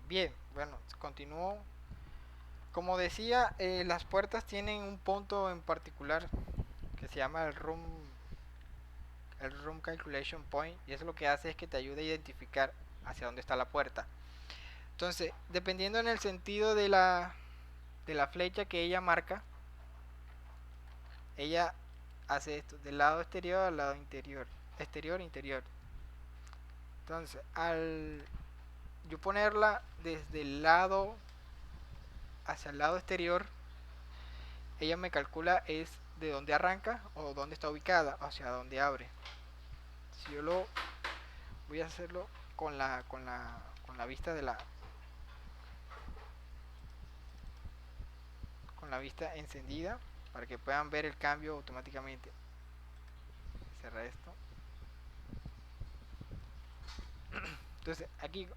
Bien, bueno, continúo. Como decía, las puertas tienen un punto en particular que se llama el room calculation point, y eso lo que hace es que te ayuda a identificar hacia dónde está la puerta. Entonces, dependiendo en el sentido de la flecha que ella marca, ella hace esto, del lado exterior al lado interior, exterior, interior. Entonces, al yo ponerla desde el lado hacia el lado exterior, ella me calcula es de dónde arranca o dónde está ubicada, hacia dónde abre. Si yo lo voy a hacerlo con la vista con la vista encendida para que puedan ver el cambio automáticamente. Cerrar esto. Entonces aquí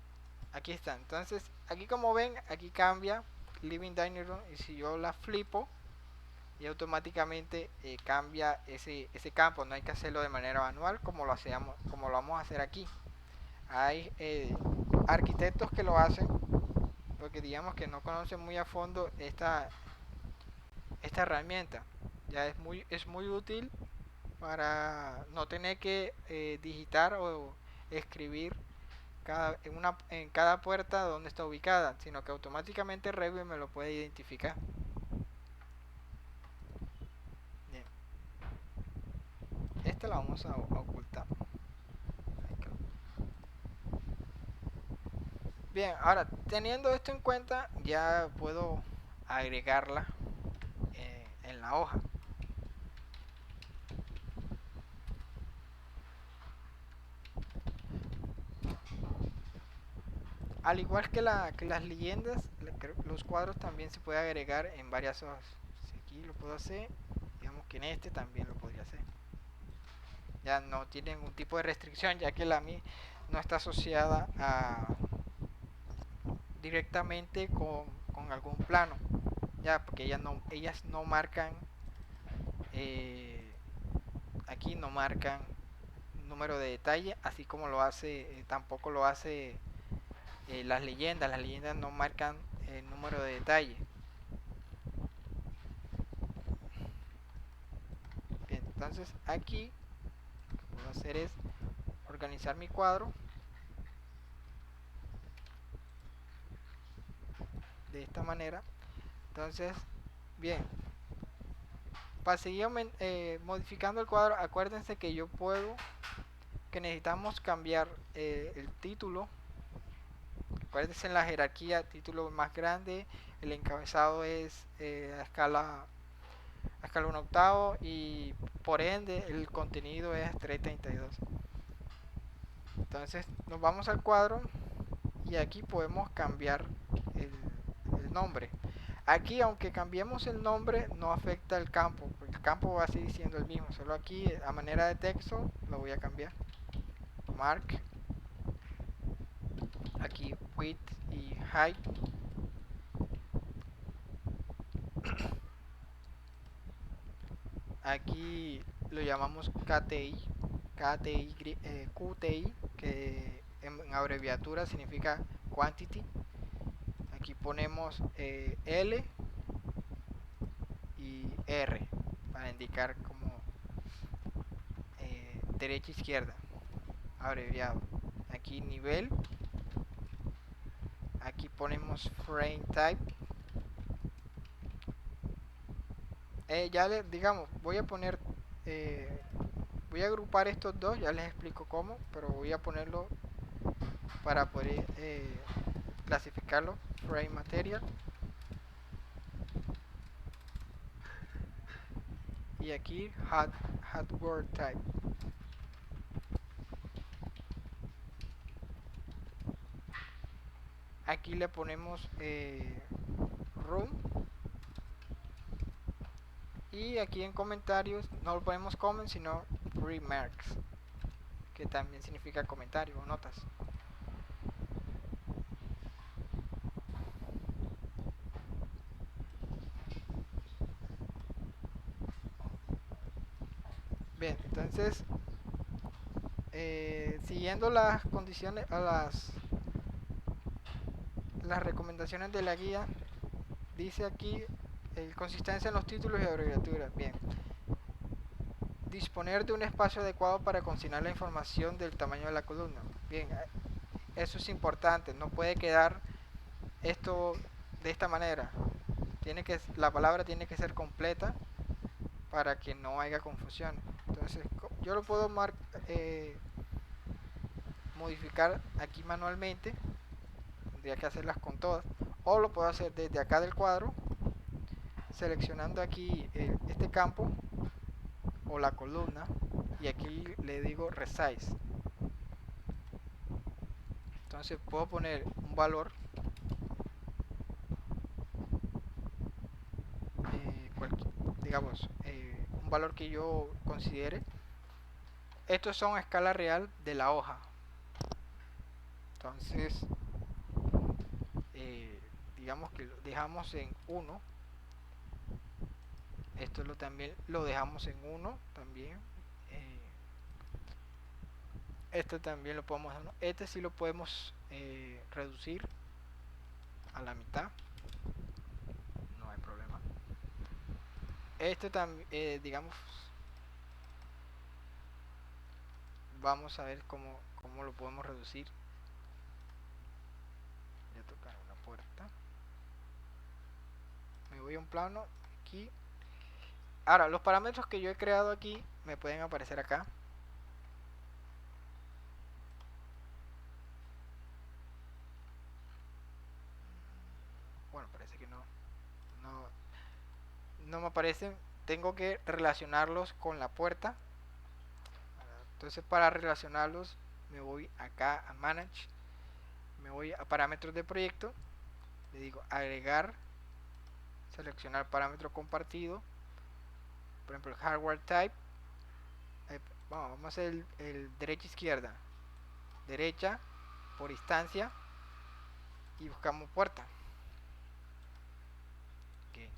está. Entonces aquí, como ven, aquí cambia Living Dining Room, y si yo la flipo y automáticamente cambia ese campo. No hay que hacerlo de manera manual como lo vamos a hacer aquí. Hay arquitectos que lo hacen porque digamos que no conocen muy a fondo esta herramienta. Ya es muy útil para no tener que digitar o escribir en cada puerta donde está ubicada, sino que automáticamente Revit me lo puede identificar. Bien, esta la vamos a ocultar. Bien, ahora teniendo esto en cuenta, ya puedo agregarla en la hoja. Al igual que las leyendas, los cuadros también se puede agregar en varias hojas. Si aquí lo puedo hacer, digamos que en este también lo podría hacer. Ya no tiene ningún tipo de restricción, ya que la mi no está asociada directamente con algún plano. Ya, porque ellas no marcan, eh, aquí no marcan número de detalle, así como tampoco lo hace las leyendas. Las leyendas no marcan el número de detalle. Bien, entonces aquí lo que puedo hacer es organizar mi cuadro. de esta manera. Entonces, bien, para seguir modificando el cuadro, acuérdense que que necesitamos cambiar el título. Acuérdense, en la jerarquía, título más grande, el encabezado es a escala 1/8 y por ende el contenido es 332. Entonces nos vamos al cuadro y aquí podemos cambiar el nombre. Aquí, aunque cambiemos el nombre, no afecta el campo, porque el campo va a seguir siendo el mismo. Solo aquí, a manera de texto, lo voy a cambiar. Mark, aquí width y height. Aquí lo llamamos KTI, QTI, que en abreviatura significa quantity. Aquí ponemos L y R para indicar como derecha izquierda, abreviado. Aquí nivel, aquí ponemos frame type. Digamos, voy a agrupar estos dos, ya les explico cómo, pero voy a ponerlo para poder clasificarlo. Frame material, y aquí hardware type. Aquí le ponemos room, y aquí en comentarios no lo ponemos comment sino remarks, que también significa comentario o notas. Bien, entonces siguiendo las condiciones a las recomendaciones de la guía, dice aquí consistencia en los títulos y abreviaturas. Bien, disponer de un espacio adecuado para consignar la información del tamaño de la columna. Bien, eso es importante, no puede quedar esto de esta manera. La palabra tiene que ser completa para que no haya confusión. Entonces yo lo puedo modificar aquí manualmente, tendría que hacerlas con todas, o lo puedo hacer desde acá del cuadro, seleccionando aquí este campo o la columna, y aquí le digo resize. Entonces puedo poner un valor, digamos, un valor que yo considere. Estos son a escala real de la hoja. Entonces digamos que lo dejamos en 1. Esto también lo dejamos en 1 también. Este también lo podemos hacer. Este sí lo podemos reducir a la mitad, no hay problema. Este también, digamos, vamos a ver cómo lo podemos reducir. Voy a tocar una puerta, me voy a un plano aquí. Ahora, los parámetros que yo he creado aquí me pueden aparecer acá. Bueno, parece que no me aparecen. Tengo que relacionarlos con la puerta. Entonces, para relacionarlos me voy acá a Manage, me voy a parámetros de proyecto, le digo agregar, seleccionar parámetro compartido, por ejemplo el hardware type. Vamos a hacer el derecha izquierda, derecha por instancia, y buscamos puerta. Okay.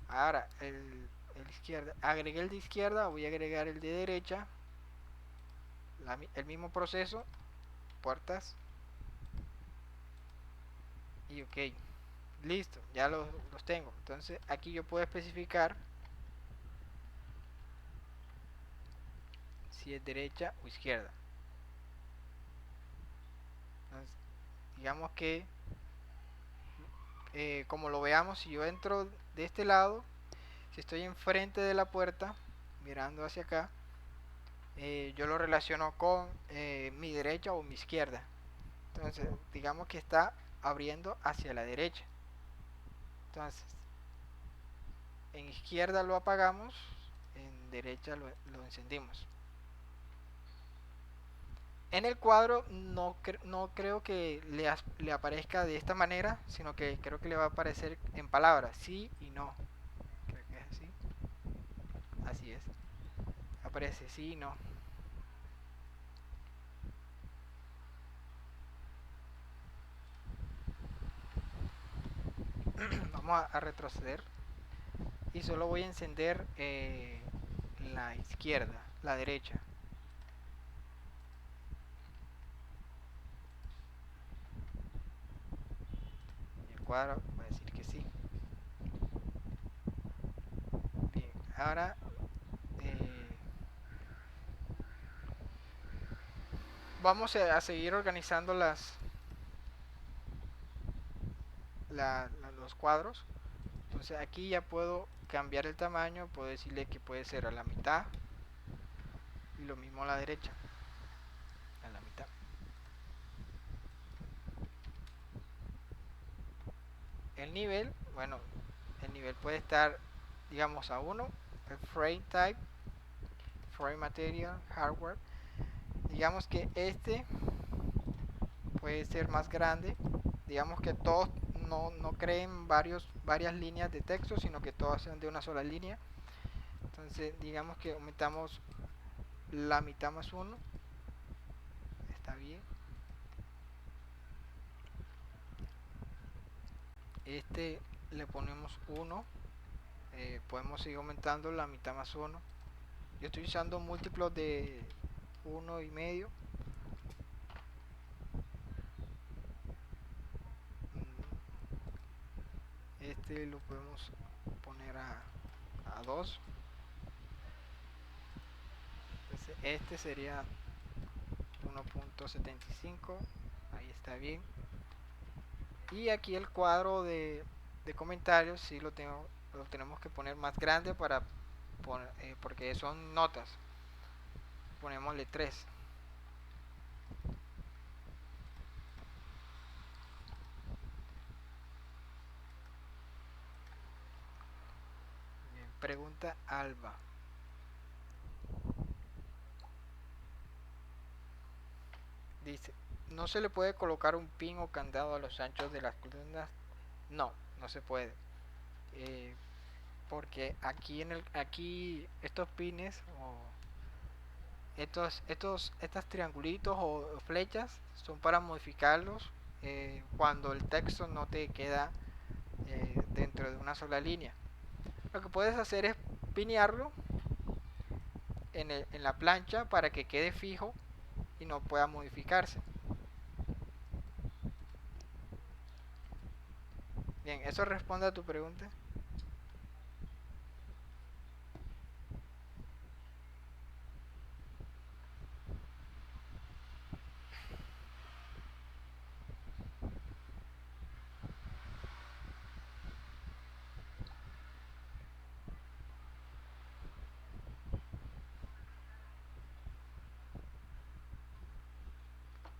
Ahora el izquierda, agregué el de izquierda, voy a agregar el de derecha, el mismo proceso, puertas, y ok, listo, ya los tengo. Entonces aquí yo puedo especificar si es derecha o izquierda. Entonces, digamos que como lo veamos, si yo entro de este lado, si estoy enfrente de la puerta, mirando hacia acá, yo lo relaciono con mi derecha o mi izquierda. Entonces, digamos que está abriendo hacia la derecha. Entonces, en izquierda lo apagamos, en derecha lo encendimos. En el cuadro no creo que le aparezca de esta manera, sino que creo que le va a aparecer en palabras, sí y no. Creo que es así. Así es. Aparece sí y no. Vamos a retroceder. Y solo voy a encender la izquierda, la derecha. Y el cuadro va a decir que sí. Bien, ahora vamos a seguir organizando los cuadros. Entonces aquí ya puedo cambiar el tamaño, puedo decirle que puede ser a la mitad y lo mismo a la derecha, a la mitad. El nivel, bueno, el nivel puede estar, digamos, a 1, el frame type, frame material, hardware. Digamos que este puede ser más grande, digamos que todos no creen varias líneas de texto, sino que todas sean de una sola línea. Entonces digamos que aumentamos la mitad más 1, está bien. Este le ponemos 1, podemos seguir aumentando la mitad más 1. Yo estoy usando múltiplos de 1,5. Este lo podemos poner a 2. Entonces este sería 1.75, ahí está bien. Y aquí el cuadro de comentarios sí lo tenemos que poner más grande para porque son notas. Ponémosle 3. Bien, pregunta Alba. Dice, ¿no se le puede colocar un pin o candado a los anchos de las columnas? No, no se puede. Eh, Porque aquí estos pines o estas triangulitos o flechas son para modificarlos cuando el texto no te queda dentro de una sola línea. Lo que puedes hacer es pinearlo en la plancha para que quede fijo y no pueda modificarse. Bien, eso responde a tu pregunta.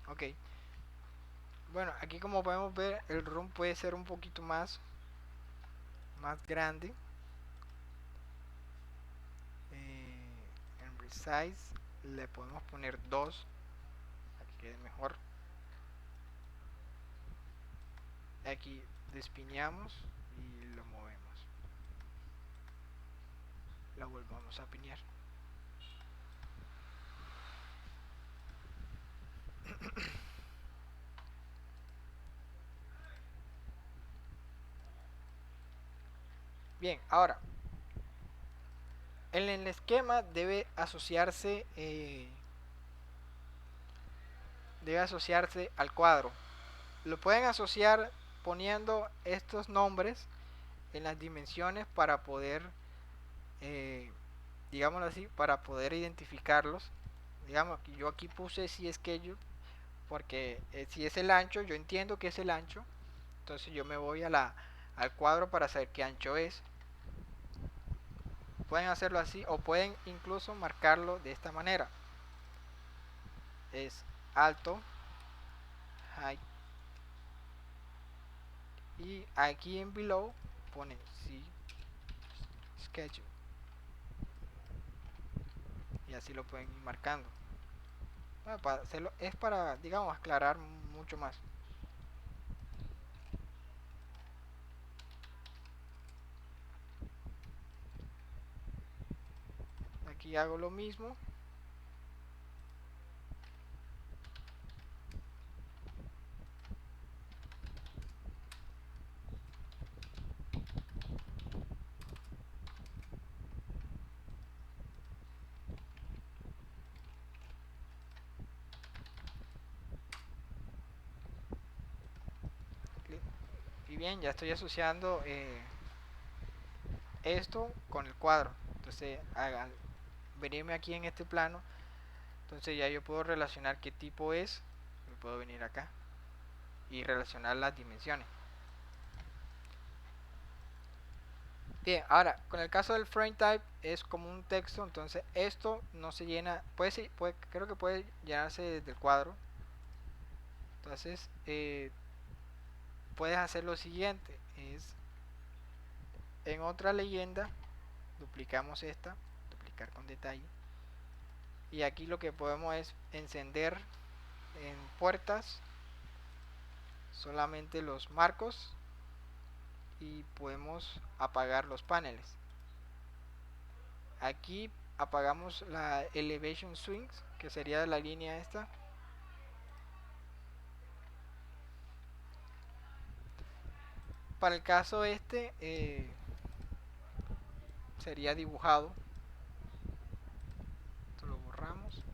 Ok. Bueno, aquí como podemos ver, el room puede ser un poquito más grande. En resize le podemos poner 2 para que quede mejor. Aquí despiñamos y lo movemos, lo volvamos a piñar. Bien, ahora en el esquema debe asociarse al cuadro. Lo pueden asociar poniendo estos nombres en las dimensiones para poder digámoslo así, para poder identificarlos. Digamos que yo aquí puse si es que yo, porque si es el ancho, yo entiendo que es el ancho, Entonces yo me voy al cuadro para saber qué ancho es. Pueden hacerlo así o pueden incluso marcarlo de esta manera. Es alto, height, y aquí en below ponen sí schedule y así lo pueden ir marcando. Bueno, para hacerlo, es para, digamos, aclarar mucho más. Aquí hago lo mismo. Y bien, ya estoy asociando esto con el cuadro. Entonces, al venirme aquí en este plano, entonces ya yo puedo relacionar qué tipo es. Me puedo venir acá y relacionar las dimensiones. Bien, ahora con el caso del frame type es como un texto, entonces esto no se llena, creo que puede llenarse desde el cuadro. Entonces puedes hacer lo siguiente, es en otra leyenda duplicamos esta, duplicar con detalle, y aquí lo que podemos es encender en puertas solamente los marcos y podemos apagar los paneles. Aquí apagamos la elevation swings, que sería la línea esta. Para el caso este sería dibujado. Esto lo borramos.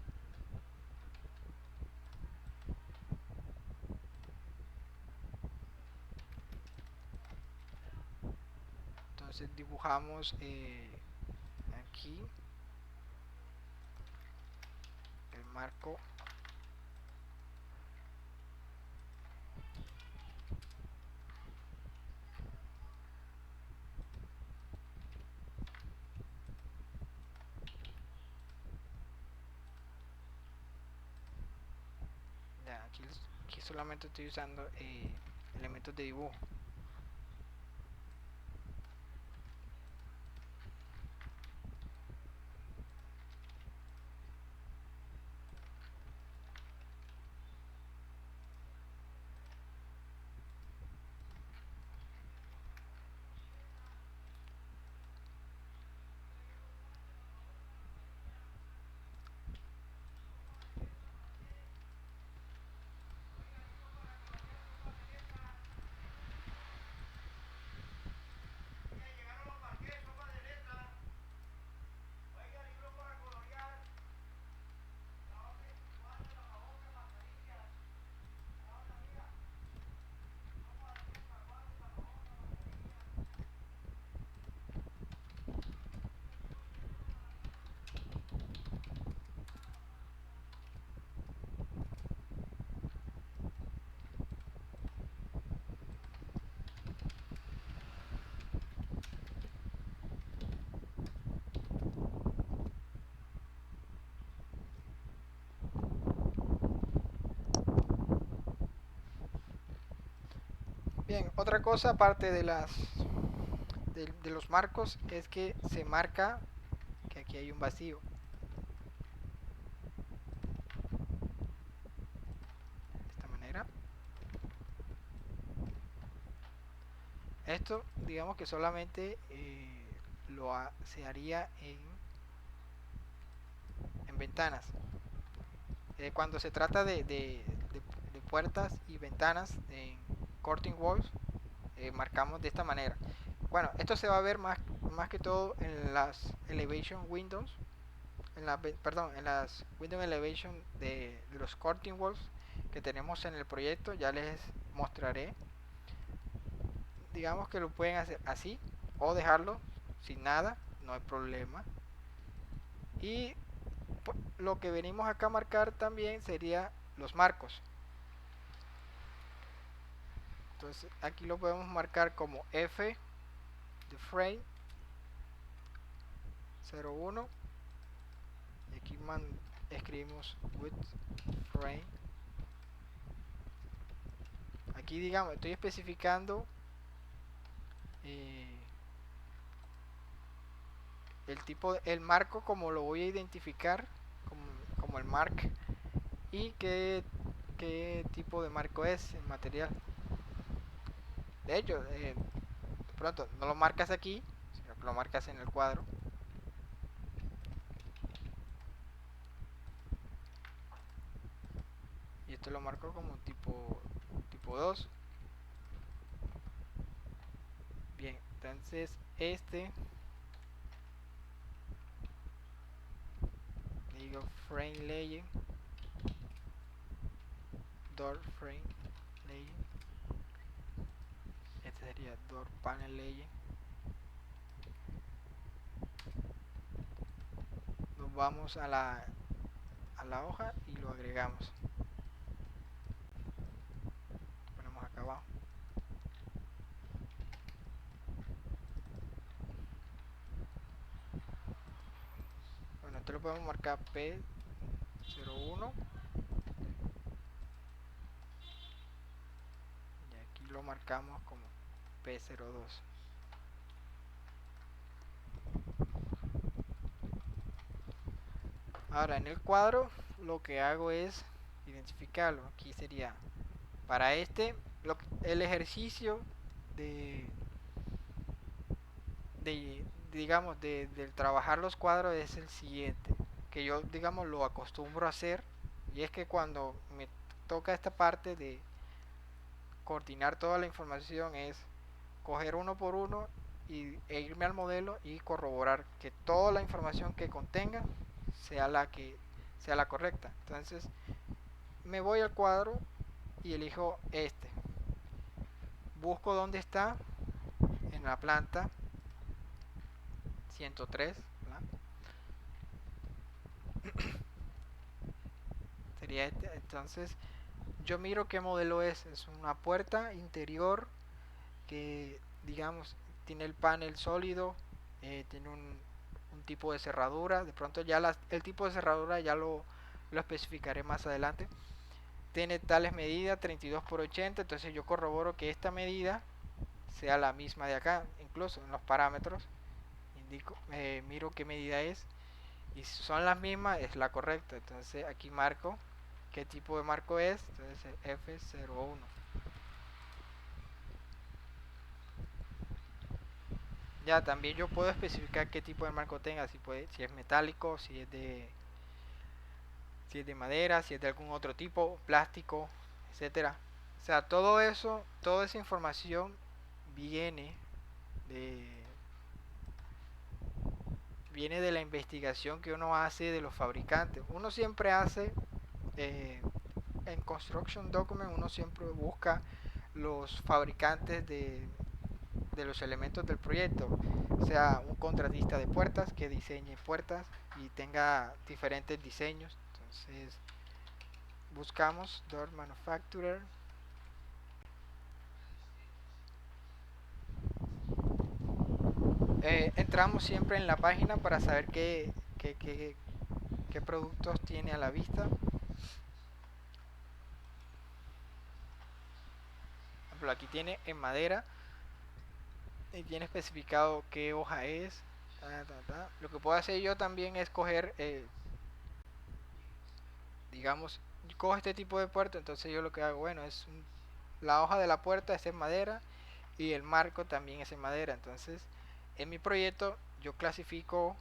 Entonces dibujamos aquí el marco. Ya, aquí solamente estoy usando elementos de dibujo. Bien, otra cosa aparte de los marcos es que se marca que aquí hay un vacío. De esta manera. Esto, digamos que solamente se haría en ventanas. Cuando se trata de puertas y ventanas en curtain walls, marcamos de esta manera. Bueno, esto se va a ver más que todo en las elevation windows, en las window elevation de los curtain walls que tenemos en el proyecto. Ya les mostraré. Digamos que lo pueden hacer así o dejarlo sin nada, no hay problema. Y lo que venimos acá a marcar también sería los marcos. Entonces aquí lo podemos marcar como F de frame 01 y aquí escribimos width frame. Aquí digamos estoy especificando el tipo, el marco, como lo voy a identificar como el mark, y qué tipo de marco es el material. De hecho, de pronto no lo marcas aquí, sino que lo marcas en el cuadro. Y esto lo marco como tipo 2. Bien, entonces digo frame legend, door frame legend, este sería door panel legend. Nos vamos a la hoja y lo agregamos, ponemos acá abajo. Bueno, esto lo podemos marcar P01 y aquí lo marcamos como P02. Ahora en el cuadro lo que hago es identificarlo. Aquí sería para el ejercicio de, digamos de trabajar los cuadros es el siguiente, que yo digamos lo acostumbro a hacer, y es que cuando me toca esta parte de coordinar toda la información es coger uno por uno e irme al modelo y corroborar que toda la información que contenga sea la correcta. Entonces me voy al cuadro y elijo busco dónde está en la planta 103, ¿verdad? Sería entonces yo miro qué modelo es una puerta interior que digamos tiene el panel sólido, tiene un tipo de cerradura. De pronto ya el tipo de cerradura ya lo especificaré más adelante. Tiene tales medidas 32 por 80, entonces yo corroboro que esta medida sea la misma de acá. Incluso en los parámetros miro qué medida es, y si son las mismas es la correcta. Entonces aquí marco qué tipo de marco es, entonces F01. Ya también yo puedo especificar qué tipo de marco tenga, si es metálico, si es de madera, si es de algún otro tipo, plástico, etcétera. O sea, todo eso, toda esa información viene de la investigación que uno hace de los fabricantes. Uno siempre hace en Construction Document, uno siempre busca los fabricantes de los elementos del proyecto, o sea, un contratista de puertas que diseñe puertas y tenga diferentes diseños. Entonces buscamos Door Manufacturer, entramos siempre en la página para saber qué productos tiene a la vista. Por ejemplo, aquí tiene en madera y tiene especificado qué hoja es. Lo que puedo hacer yo también es coger, digamos, cojo este tipo de puerta. Entonces yo lo que hago, bueno, la hoja de la puerta es en madera y el marco también es en madera. Entonces en mi proyecto yo clasifico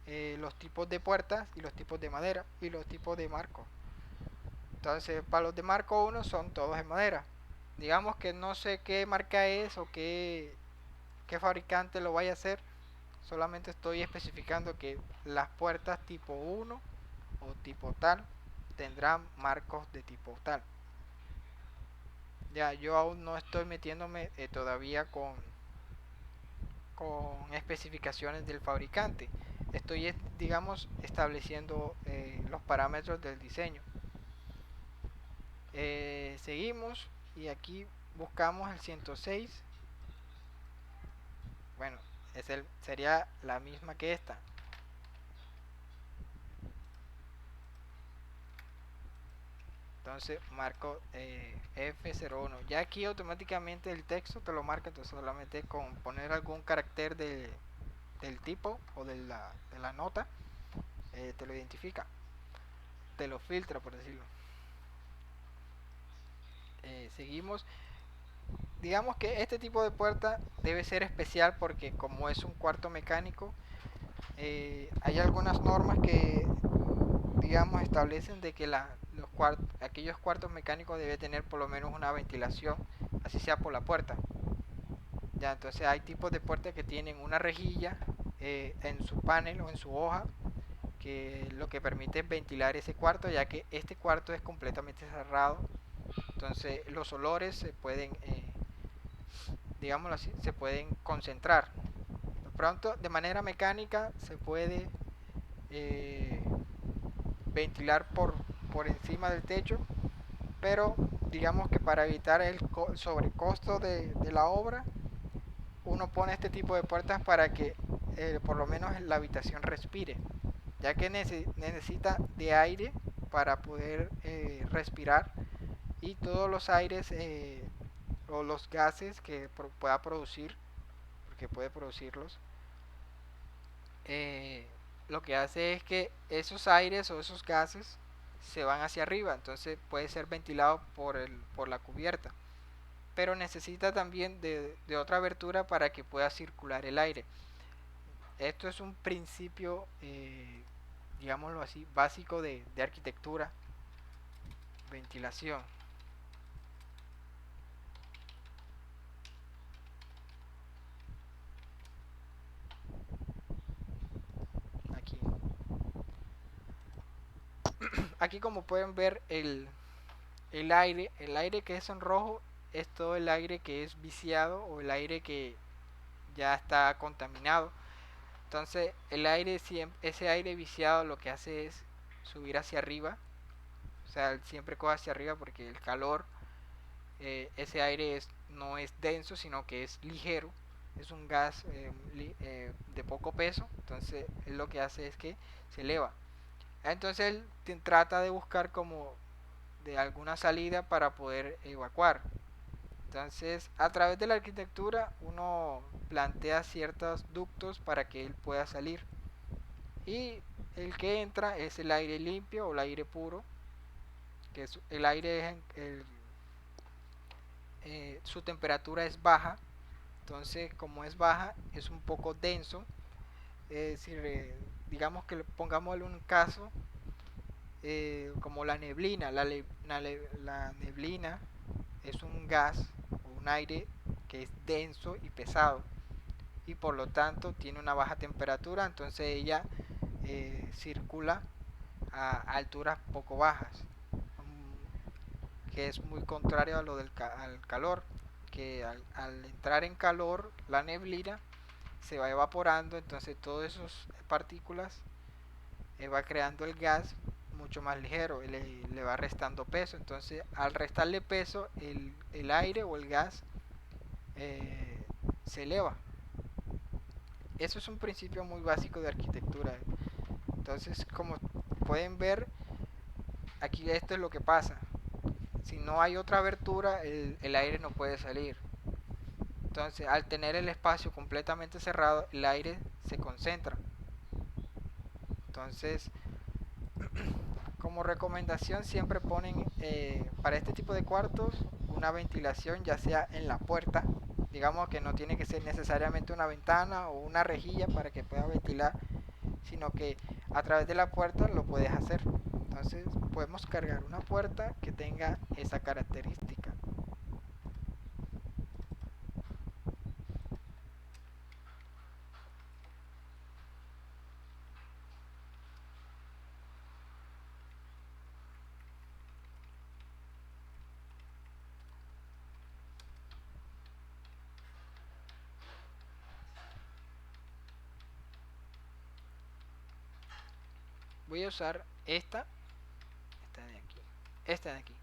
los tipos de puertas y los tipos de madera y los tipos de marco. Entonces para los de marco 1 son todos en madera. Digamos que no sé qué marca es o qué fabricante lo vaya a hacer, solamente estoy especificando que las puertas tipo 1 o tipo tal tendrán marcos de tipo tal. Ya, yo aún no estoy metiéndome todavía con especificaciones del fabricante. Estoy, digamos, estableciendo los parámetros del diseño. Seguimos y aquí buscamos el 106. Bueno, sería la misma que esta. Entonces marco F01. Ya aquí automáticamente el texto te lo marca, entonces solamente con poner algún carácter del tipo o de la nota, te lo identifica, te lo filtra, por decirlo. Seguimos. Digamos que este tipo de puerta debe ser especial porque como es un cuarto mecánico, hay algunas normas que, digamos, establecen de que aquellos cuartos mecánicos deben tener por lo menos una ventilación, así sea por la puerta. Ya, entonces hay tipos de puertas que tienen una rejilla en su panel o en su hoja, que lo que permite es ventilar ese cuarto, ya que este cuarto es completamente cerrado. Entonces los olores se pueden, digámoslo así, se pueden concentrar. De pronto, de manera mecánica, se puede eh, ventilar por encima del techo, pero digamos que para evitar el sobrecosto de la obra, uno pone este tipo de puertas para que por lo menos la habitación respire, ya que necesita de aire para poder respirar, y todos los aires o los gases que pueda producir, porque puede producirlos, eh, lo que hace es que esos aires o esos gases se van hacia arriba, entonces puede ser ventilado por la cubierta, pero necesita también de otra abertura para que pueda circular el aire. Esto es un principio, digámoslo así, básico de arquitectura, ventilación. Aquí, aquí como pueden ver el aire que es en rojo es todo el aire que es viciado o el aire que ya está contaminado. Entonces ese aire viciado lo que hace es subir hacia arriba, o sea, siempre coge hacia arriba porque el calor, ese aire no es denso, sino que es ligero, es un gas de poco peso, entonces él lo que hace es que se eleva. Entonces él trata de buscar como de alguna salida para poder evacuar. Entonces, a través de la arquitectura uno plantea ciertos ductos para que él pueda salir. Y el que entra es el aire limpio o el aire puro, que es el aire, su temperatura es baja, entonces como es baja es un poco denso, es decir, digamos que pongámosle un caso, como la neblina. La neblina es un gas o un aire que es denso y pesado, y por lo tanto tiene una baja temperatura, entonces ella circula a alturas poco bajas, que es muy contrario a lo al calor, que al entrar en calor la neblina se va evaporando, entonces todas esas partículas va creando el gas mucho más ligero, le va restando peso, entonces al restarle peso el aire o el gas eh, se eleva. Eso es un principio muy básico de arquitectura. Entonces, como pueden ver, aquí esto es lo que pasa. Si no hay otra abertura, el aire no puede salir. Entonces, al tener el espacio completamente cerrado, el aire se concentra. Entonces, como recomendación, siempre ponen para este tipo de cuartos una ventilación, ya sea en la puerta. Digamos que no tiene que ser necesariamente una ventana o una rejilla para que pueda ventilar, sino que a través de la puerta lo puedes hacer. Entonces podemos cargar una puerta que tenga esa característica. Voy a usar esta de aquí, esta de aquí.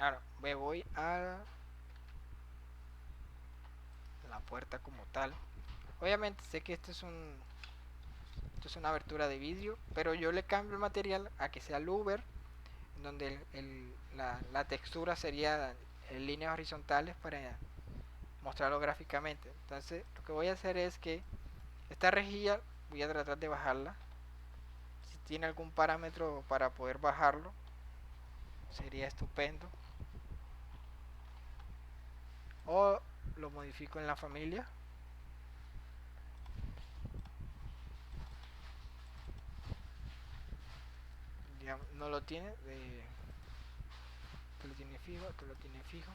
Ahora me voy a la puerta como tal. Obviamente sé que esto es una abertura de vidrio, pero yo le cambio el material a que sea louver, donde la textura sería en líneas horizontales para mostrarlo gráficamente. Entonces lo que voy a hacer es que esta rejilla voy a tratar de bajarla. Si tiene algún parámetro para poder bajarlo, sería estupendo. O lo modifico en la familia. Ya no lo tiene. Este lo tiene fijo, este lo tiene fijo.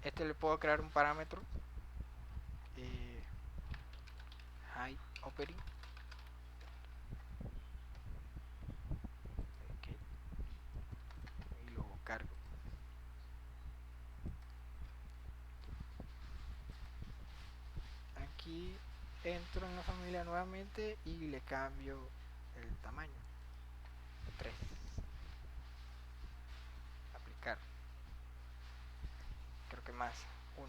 Este le puedo crear un parámetro. High opening. Okay. Y lo cargo. Aquí entro en la familia nuevamente y le cambio el tamaño. 3. Aplicar. Creo que más. 1.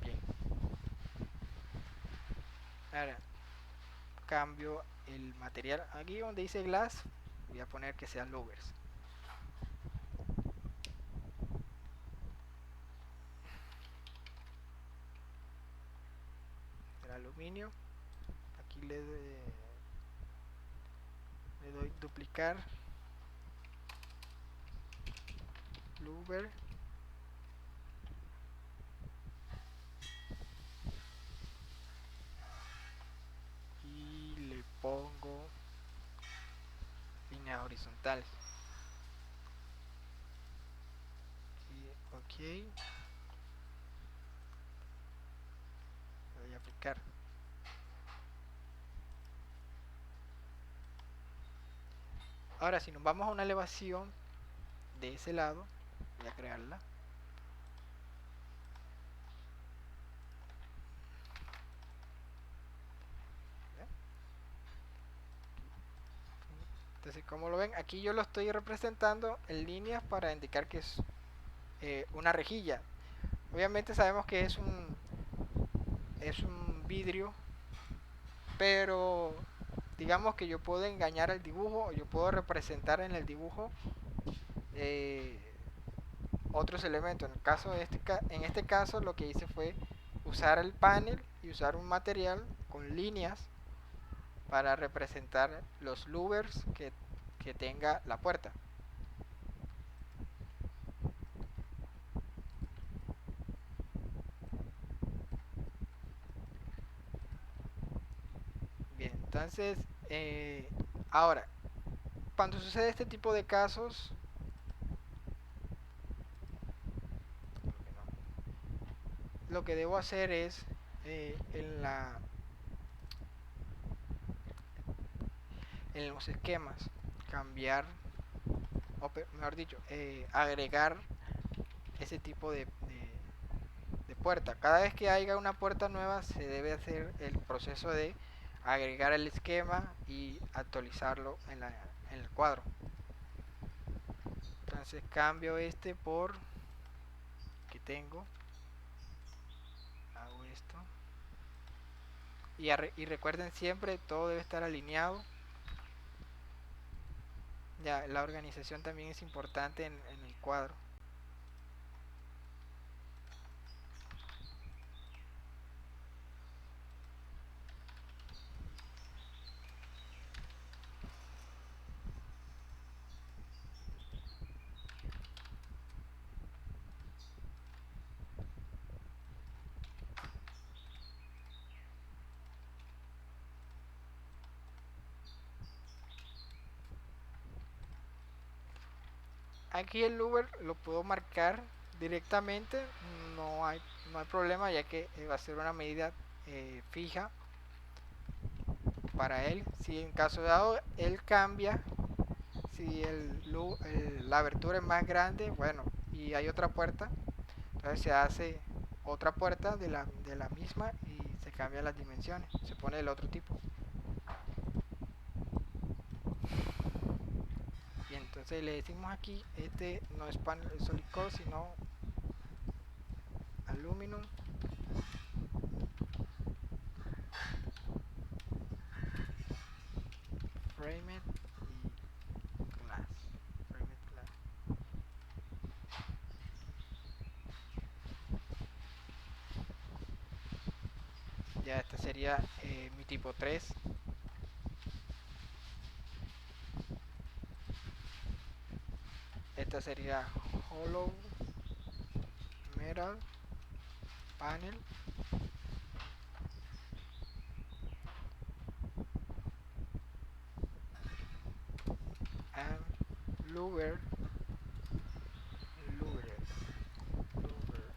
Bien. Ahora cambio el material. Aquí donde dice glass voy a poner que sea louvers. El aluminio. Aquí le doy duplicar. Louver. Y le pongo líneas horizontales. Y ok. Voy a aplicar. Ahora si nos vamos a una elevación de ese lado, voy a crearla. Entonces como lo ven, aquí yo lo estoy representando en líneas para indicar que es una rejilla. Obviamente sabemos que es un vidrio, pero digamos que yo puedo engañar el dibujo, yo puedo representar en el dibujo eh, otros elementos. En este caso lo que hice fue usar el panel y usar un material con líneas para representar los louvers que tenga la puerta. Bien, entonces ahora cuando sucede este tipo de casos, lo que debo hacer es en los esquemas cambiar, o mejor dicho, agregar ese tipo de puerta. Cada vez que haya una puerta nueva se debe hacer el proceso de agregar el esquema y actualizarlo en el cuadro. Entonces cambio este por que tengo, hago esto y recuerden siempre todo debe estar alineado. Ya la organización también es importante en el cuadro. Aquí el Uber lo puedo marcar directamente, no hay problema ya que va a ser una medida fija para él. Si en caso dado él cambia, si la abertura es más grande, bueno, y hay otra puerta, entonces se hace otra puerta de la misma y se cambian las dimensiones, se pone el otro tipo. Y Entonces le decimos aquí, este no es panel solid core, sino aluminum. Framed y glass. Framed glass. Ya este sería mi tipo 3. Esta sería hollow metal panel and louver. louver. louver.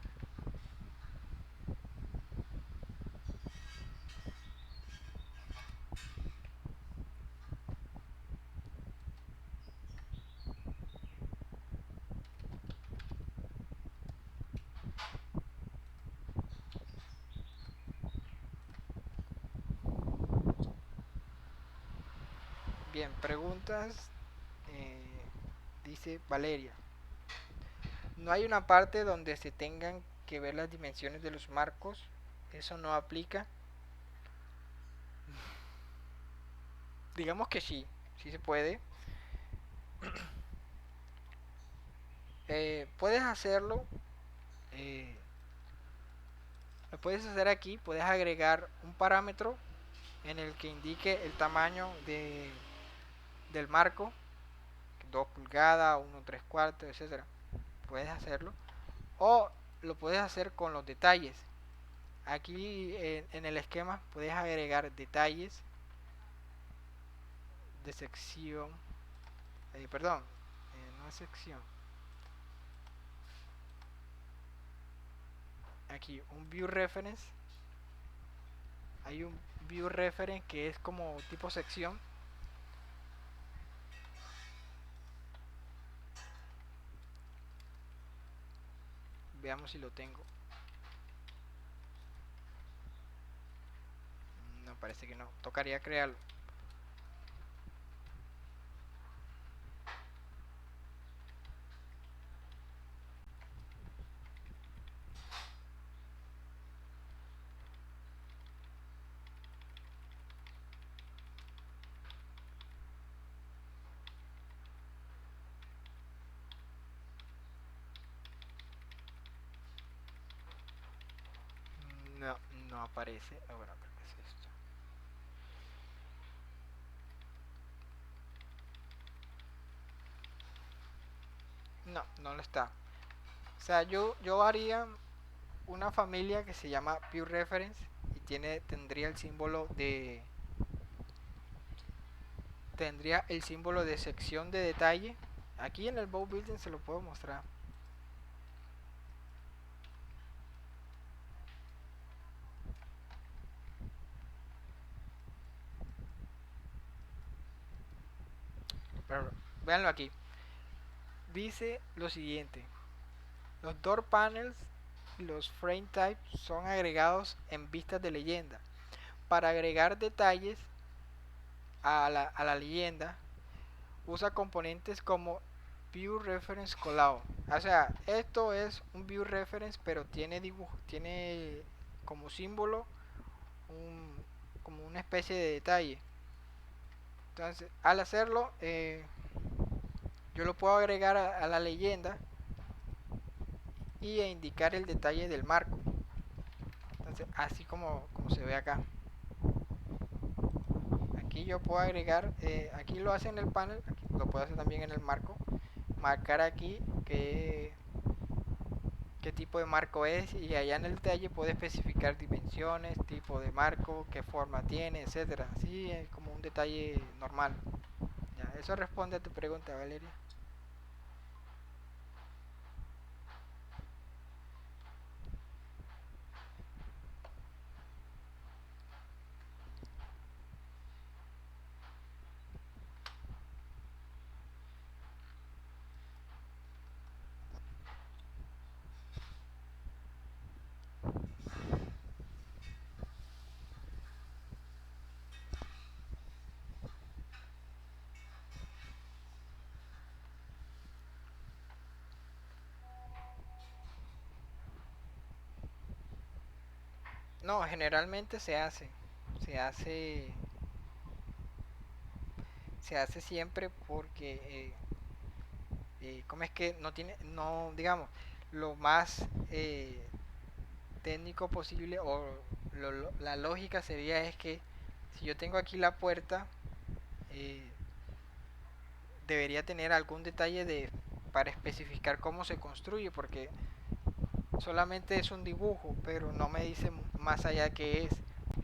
Bien, preguntas. Dice Valeria. No hay una parte donde se tengan que ver las dimensiones de los marcos. Eso no aplica. Digamos que sí, sí se puede. Puedes hacerlo. eh, lo puedes hacer aquí. Puedes agregar un parámetro en el que indique el tamaño del marco. 2 pulgadas, 1 3 cuartos, etcétera. Puedes hacerlo. O lo puedes hacer con los detalles. Aquí en el esquema puedes agregar detalles de sección. Perdón, no es sección. Aquí un view reference. Hay un view reference que es como tipo sección. Veamos si lo tengo. No, parece que no. Tocaría crearlo. No, no aparece. Bueno, creo que es esto. No, no lo está. O sea, yo haría una familia que se llama view reference y tendría el símbolo de sección de detalle. Aquí en el Bow Building se lo puedo mostrar. Pero véanlo aquí. Dice lo siguiente: los door panels y los frame types son agregados en vistas de leyenda. Para agregar detalles a la leyenda, usa componentes como view reference callout. O sea, esto es un view reference, pero tiene dibujo, tiene como símbolo como una especie de detalle. Entonces, al hacerlo, yo lo puedo agregar a la leyenda y indicar el detalle del marco. Entonces, así como se ve acá. Aquí yo puedo agregar, aquí lo hace en el panel, aquí lo puedo hacer también en el marco. Marcar aquí qué tipo de marco es, y allá en el detalle puede especificar dimensiones, tipo de marco, qué forma tiene, etcétera. Así es como un detalle normal. Ya, eso responde a tu pregunta, Valeria. No, generalmente se hace, se hace siempre porque, ¿cómo es que no tiene, no, digamos, lo más técnico posible o la lógica sería es que si yo tengo aquí la puerta, eh, debería tener algún detalle para especificar cómo se construye, porque solamente es un dibujo, pero no me dice más allá qué es,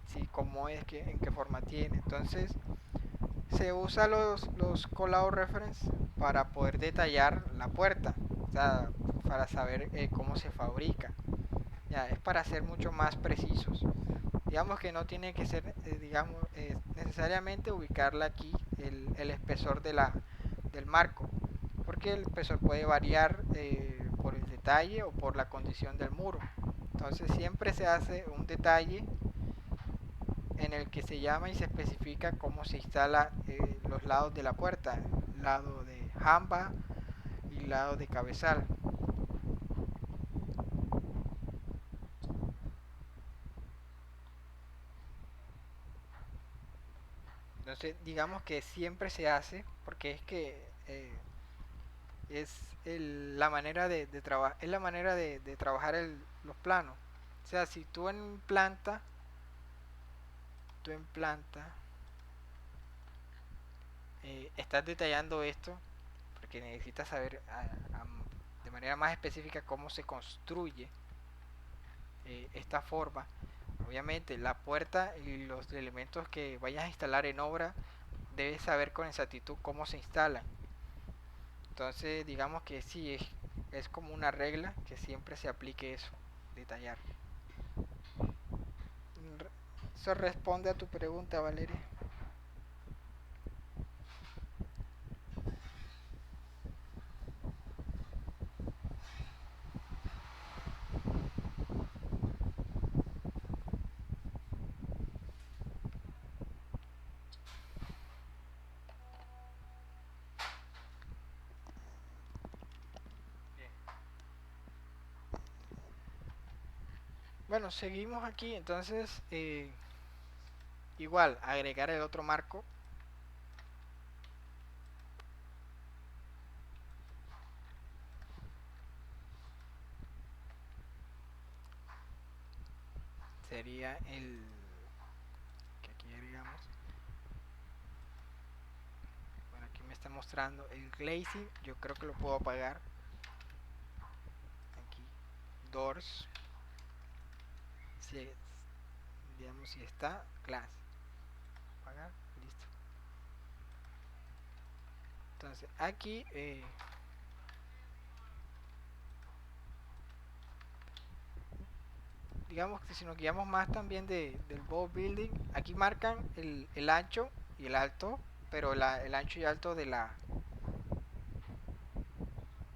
si cómo es, en qué forma tiene. Entonces se usa los call-out reference para poder detallar la puerta, o sea, para saber cómo se fabrica. Ya, es para ser mucho más precisos. Digamos que no tiene que ser, digamos, necesariamente ubicarla aquí el espesor del marco, porque el espesor puede variar por el detalle o por la condición del muro. Entonces siempre se hace un detalle en el que se llama y se especifica cómo se instala los lados de la puerta, lado de jamba y lado de cabezal. Entonces digamos que siempre se hace porque es que es la manera de trabajar, es la manera de trabajar los planos. O sea, si tú en planta estás detallando esto, porque necesitas saber de manera más específica cómo se construye esta forma. Obviamente, la puerta y los elementos que vayas a instalar en obra, debes saber con exactitud cómo se instalan. Entonces, digamos que sí, es como una regla que siempre se aplique eso, detallar. Eso responde a tu pregunta, Valeria. Bueno, seguimos aquí, entonces igual agregar el otro marco sería el que aquí agregamos. Bueno, aquí me está mostrando el glazing, yo creo que lo puedo apagar. Aquí, doors, si, digamos si está, glass, apagar, listo. Entonces aquí digamos que si nos guiamos más también del bow building, aquí marcan el ancho y el alto, pero el ancho y alto de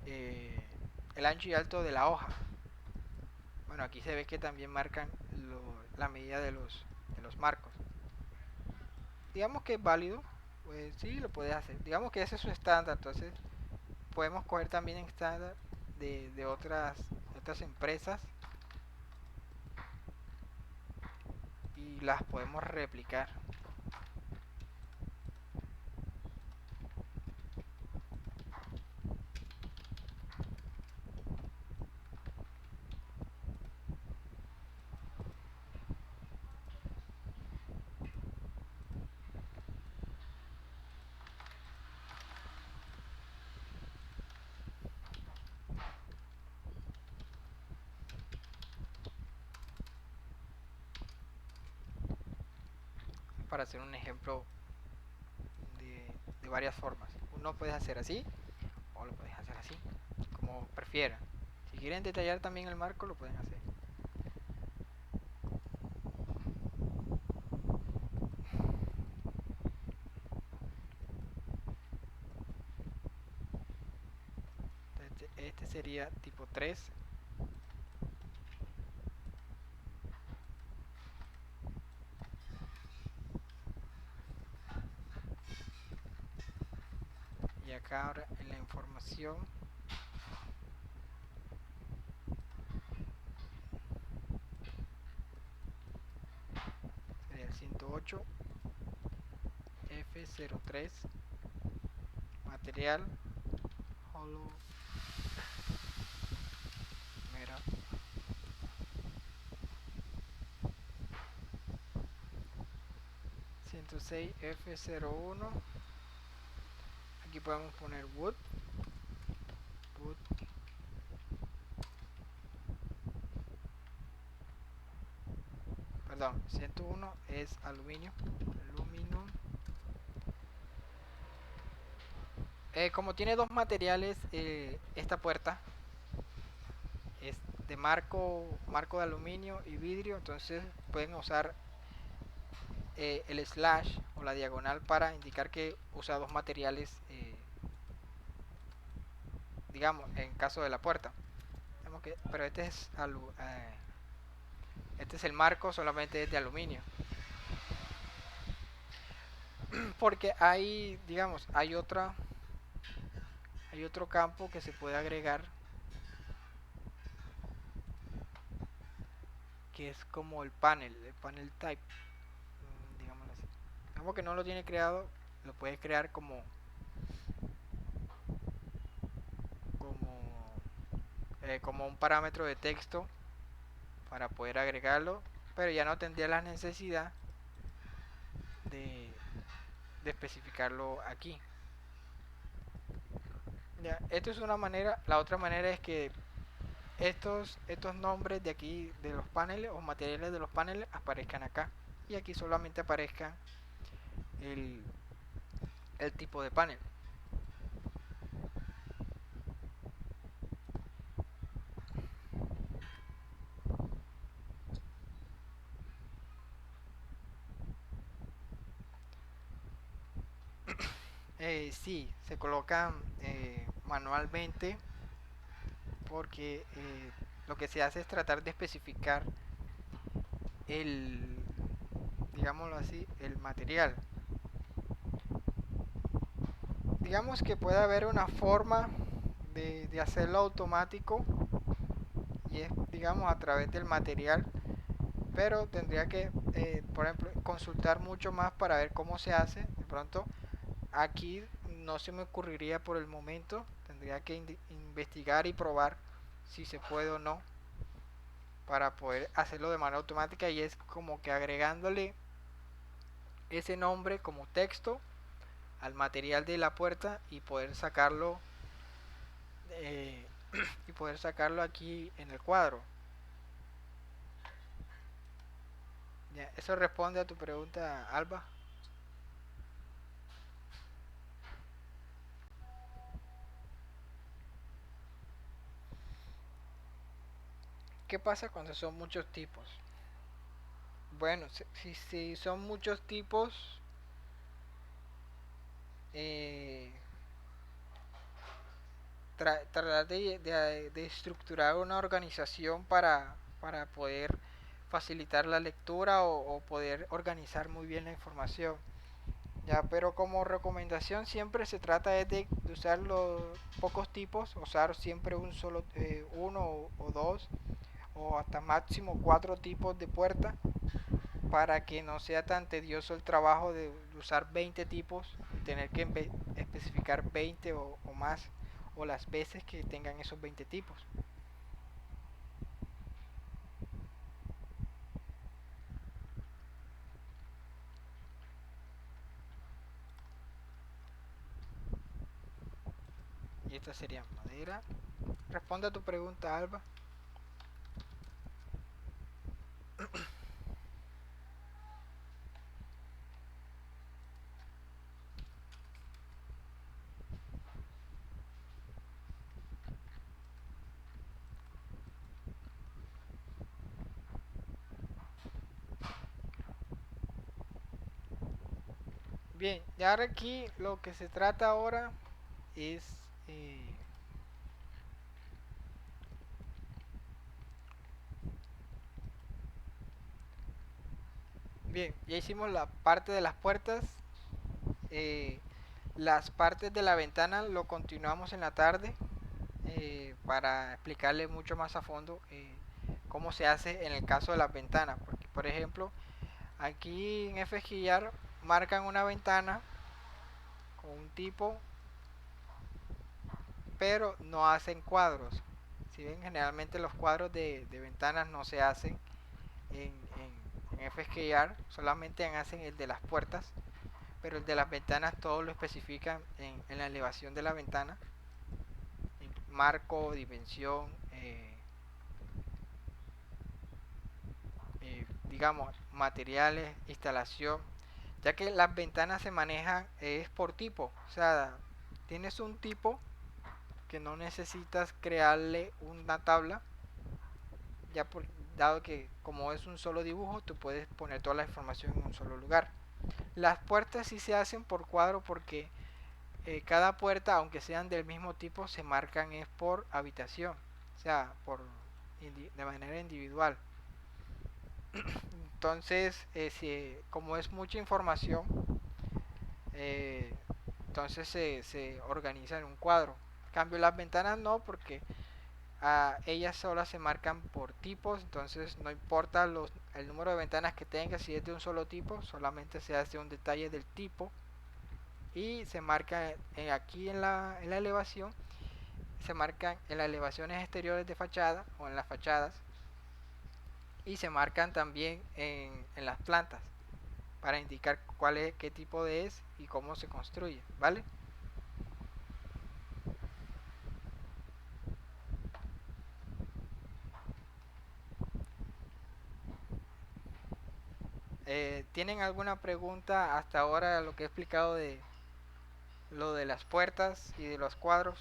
eh, el ancho y alto de la hoja. Bueno, aquí se ve que también marcan la medida de los marcos. Digamos que es válido, pues sí, lo puedes hacer. Digamos que ese es su estándar, entonces podemos coger también estándar de otras empresas y las podemos replicar para hacer un ejemplo de varias formas. Uno puede hacer así o lo puedes hacer así, como prefieran. Si quieren detallar también el marco, lo pueden hacer. Este sería tipo 3 y acá ahora en la información F03 material hollow mira 106 F01. Aquí podemos poner wood, perdón, 101 es aluminio, como tiene dos materiales, esta puerta es de marco de aluminio y vidrio, entonces pueden usar el slash o la diagonal para indicar que usa dos materiales, digamos, en caso de la puerta. Pero este es el marco, solamente es de aluminio. Porque hay, digamos, hay otro campo que se puede agregar, que es como el panel type, digamos así. Digamos que no lo tiene creado, lo puedes crear como, como un parámetro de texto para poder agregarlo, pero ya no tendría la necesidad de, de especificarlo aquí. Ya, esto es una manera. La otra manera es que estos nombres de aquí de los paneles o materiales de los paneles aparezcan acá, y aquí solamente aparezca el, el tipo de panel. Sí, se colocan manualmente, porque lo que se hace es tratar de especificar el, digámoslo así, el material. Digamos que puede haber una forma de hacerlo automático, y es, digamos, a través del material, pero tendría que, por ejemplo, consultar mucho más para ver cómo se hace. De pronto aquí no se me ocurriría por el momento, tendría que investigar y probar si se puede o no para poder hacerlo de manera automática, y es como que agregándole ese nombre como texto al material de la puerta y poder sacarlo, eh, y poder sacarlo aquí en el cuadro. Ya, eso responde a tu pregunta, Alba. ¿Qué pasa cuando son muchos tipos? Bueno, si son muchos tipos, eh, tratar de estructurar una organización para poder facilitar la lectura, o poder organizar muy bien la información. Ya, pero como recomendación siempre se trata de usar los pocos tipos, usar siempre uno o dos o hasta máximo cuatro tipos de puerta, para que no sea tan tedioso el trabajo de usar 20 tipos y tener que especificar 20 o más, o las veces que tengan esos 20 tipos. Y esta sería madera. Responde a tu pregunta, Alba. Bien, y ahora aquí lo que se trata ahora es, eh, bien, ya hicimos la parte de las puertas. eh, las partes de la ventana lo continuamos en la tarde, para explicarle mucho más a fondo, cómo se hace en el caso de las ventanas. Porque, por ejemplo, aquí en FGIAR marcan una ventana o un tipo, pero no hacen cuadros. Si ven, generalmente los cuadros de ventanas no se hacen en FSKR, solamente hacen el de las puertas, pero el de las ventanas todo lo especifican en la elevación de la ventana, marco, dimensión, digamos, materiales, instalación, ya que las ventanas se manejan es por tipo, o sea, tienes un tipo que no necesitas crearle una tabla, ya por, dado que como es un solo dibujo, tú puedes poner toda la información en un solo lugar. Las puertas sí se hacen por cuadro porque cada puerta, aunque sean del mismo tipo, se marcan es por habitación, o sea, de manera individual. Entonces, como es mucha información, eh, entonces se organiza en un cuadro. En cambio, las ventanas no, porque ellas solas se marcan por tipos, entonces no importa el número de ventanas que tenga, si es de un solo tipo, solamente se hace un detalle del tipo y se marca aquí en la elevación, se marcan en las elevaciones exteriores de fachada o en las fachadas, y se marcan también en las plantas para indicar qué tipo de es y cómo se construye, ¿vale? ¿Tienen alguna pregunta hasta ahora a lo que he explicado de lo de las puertas y de los cuadros?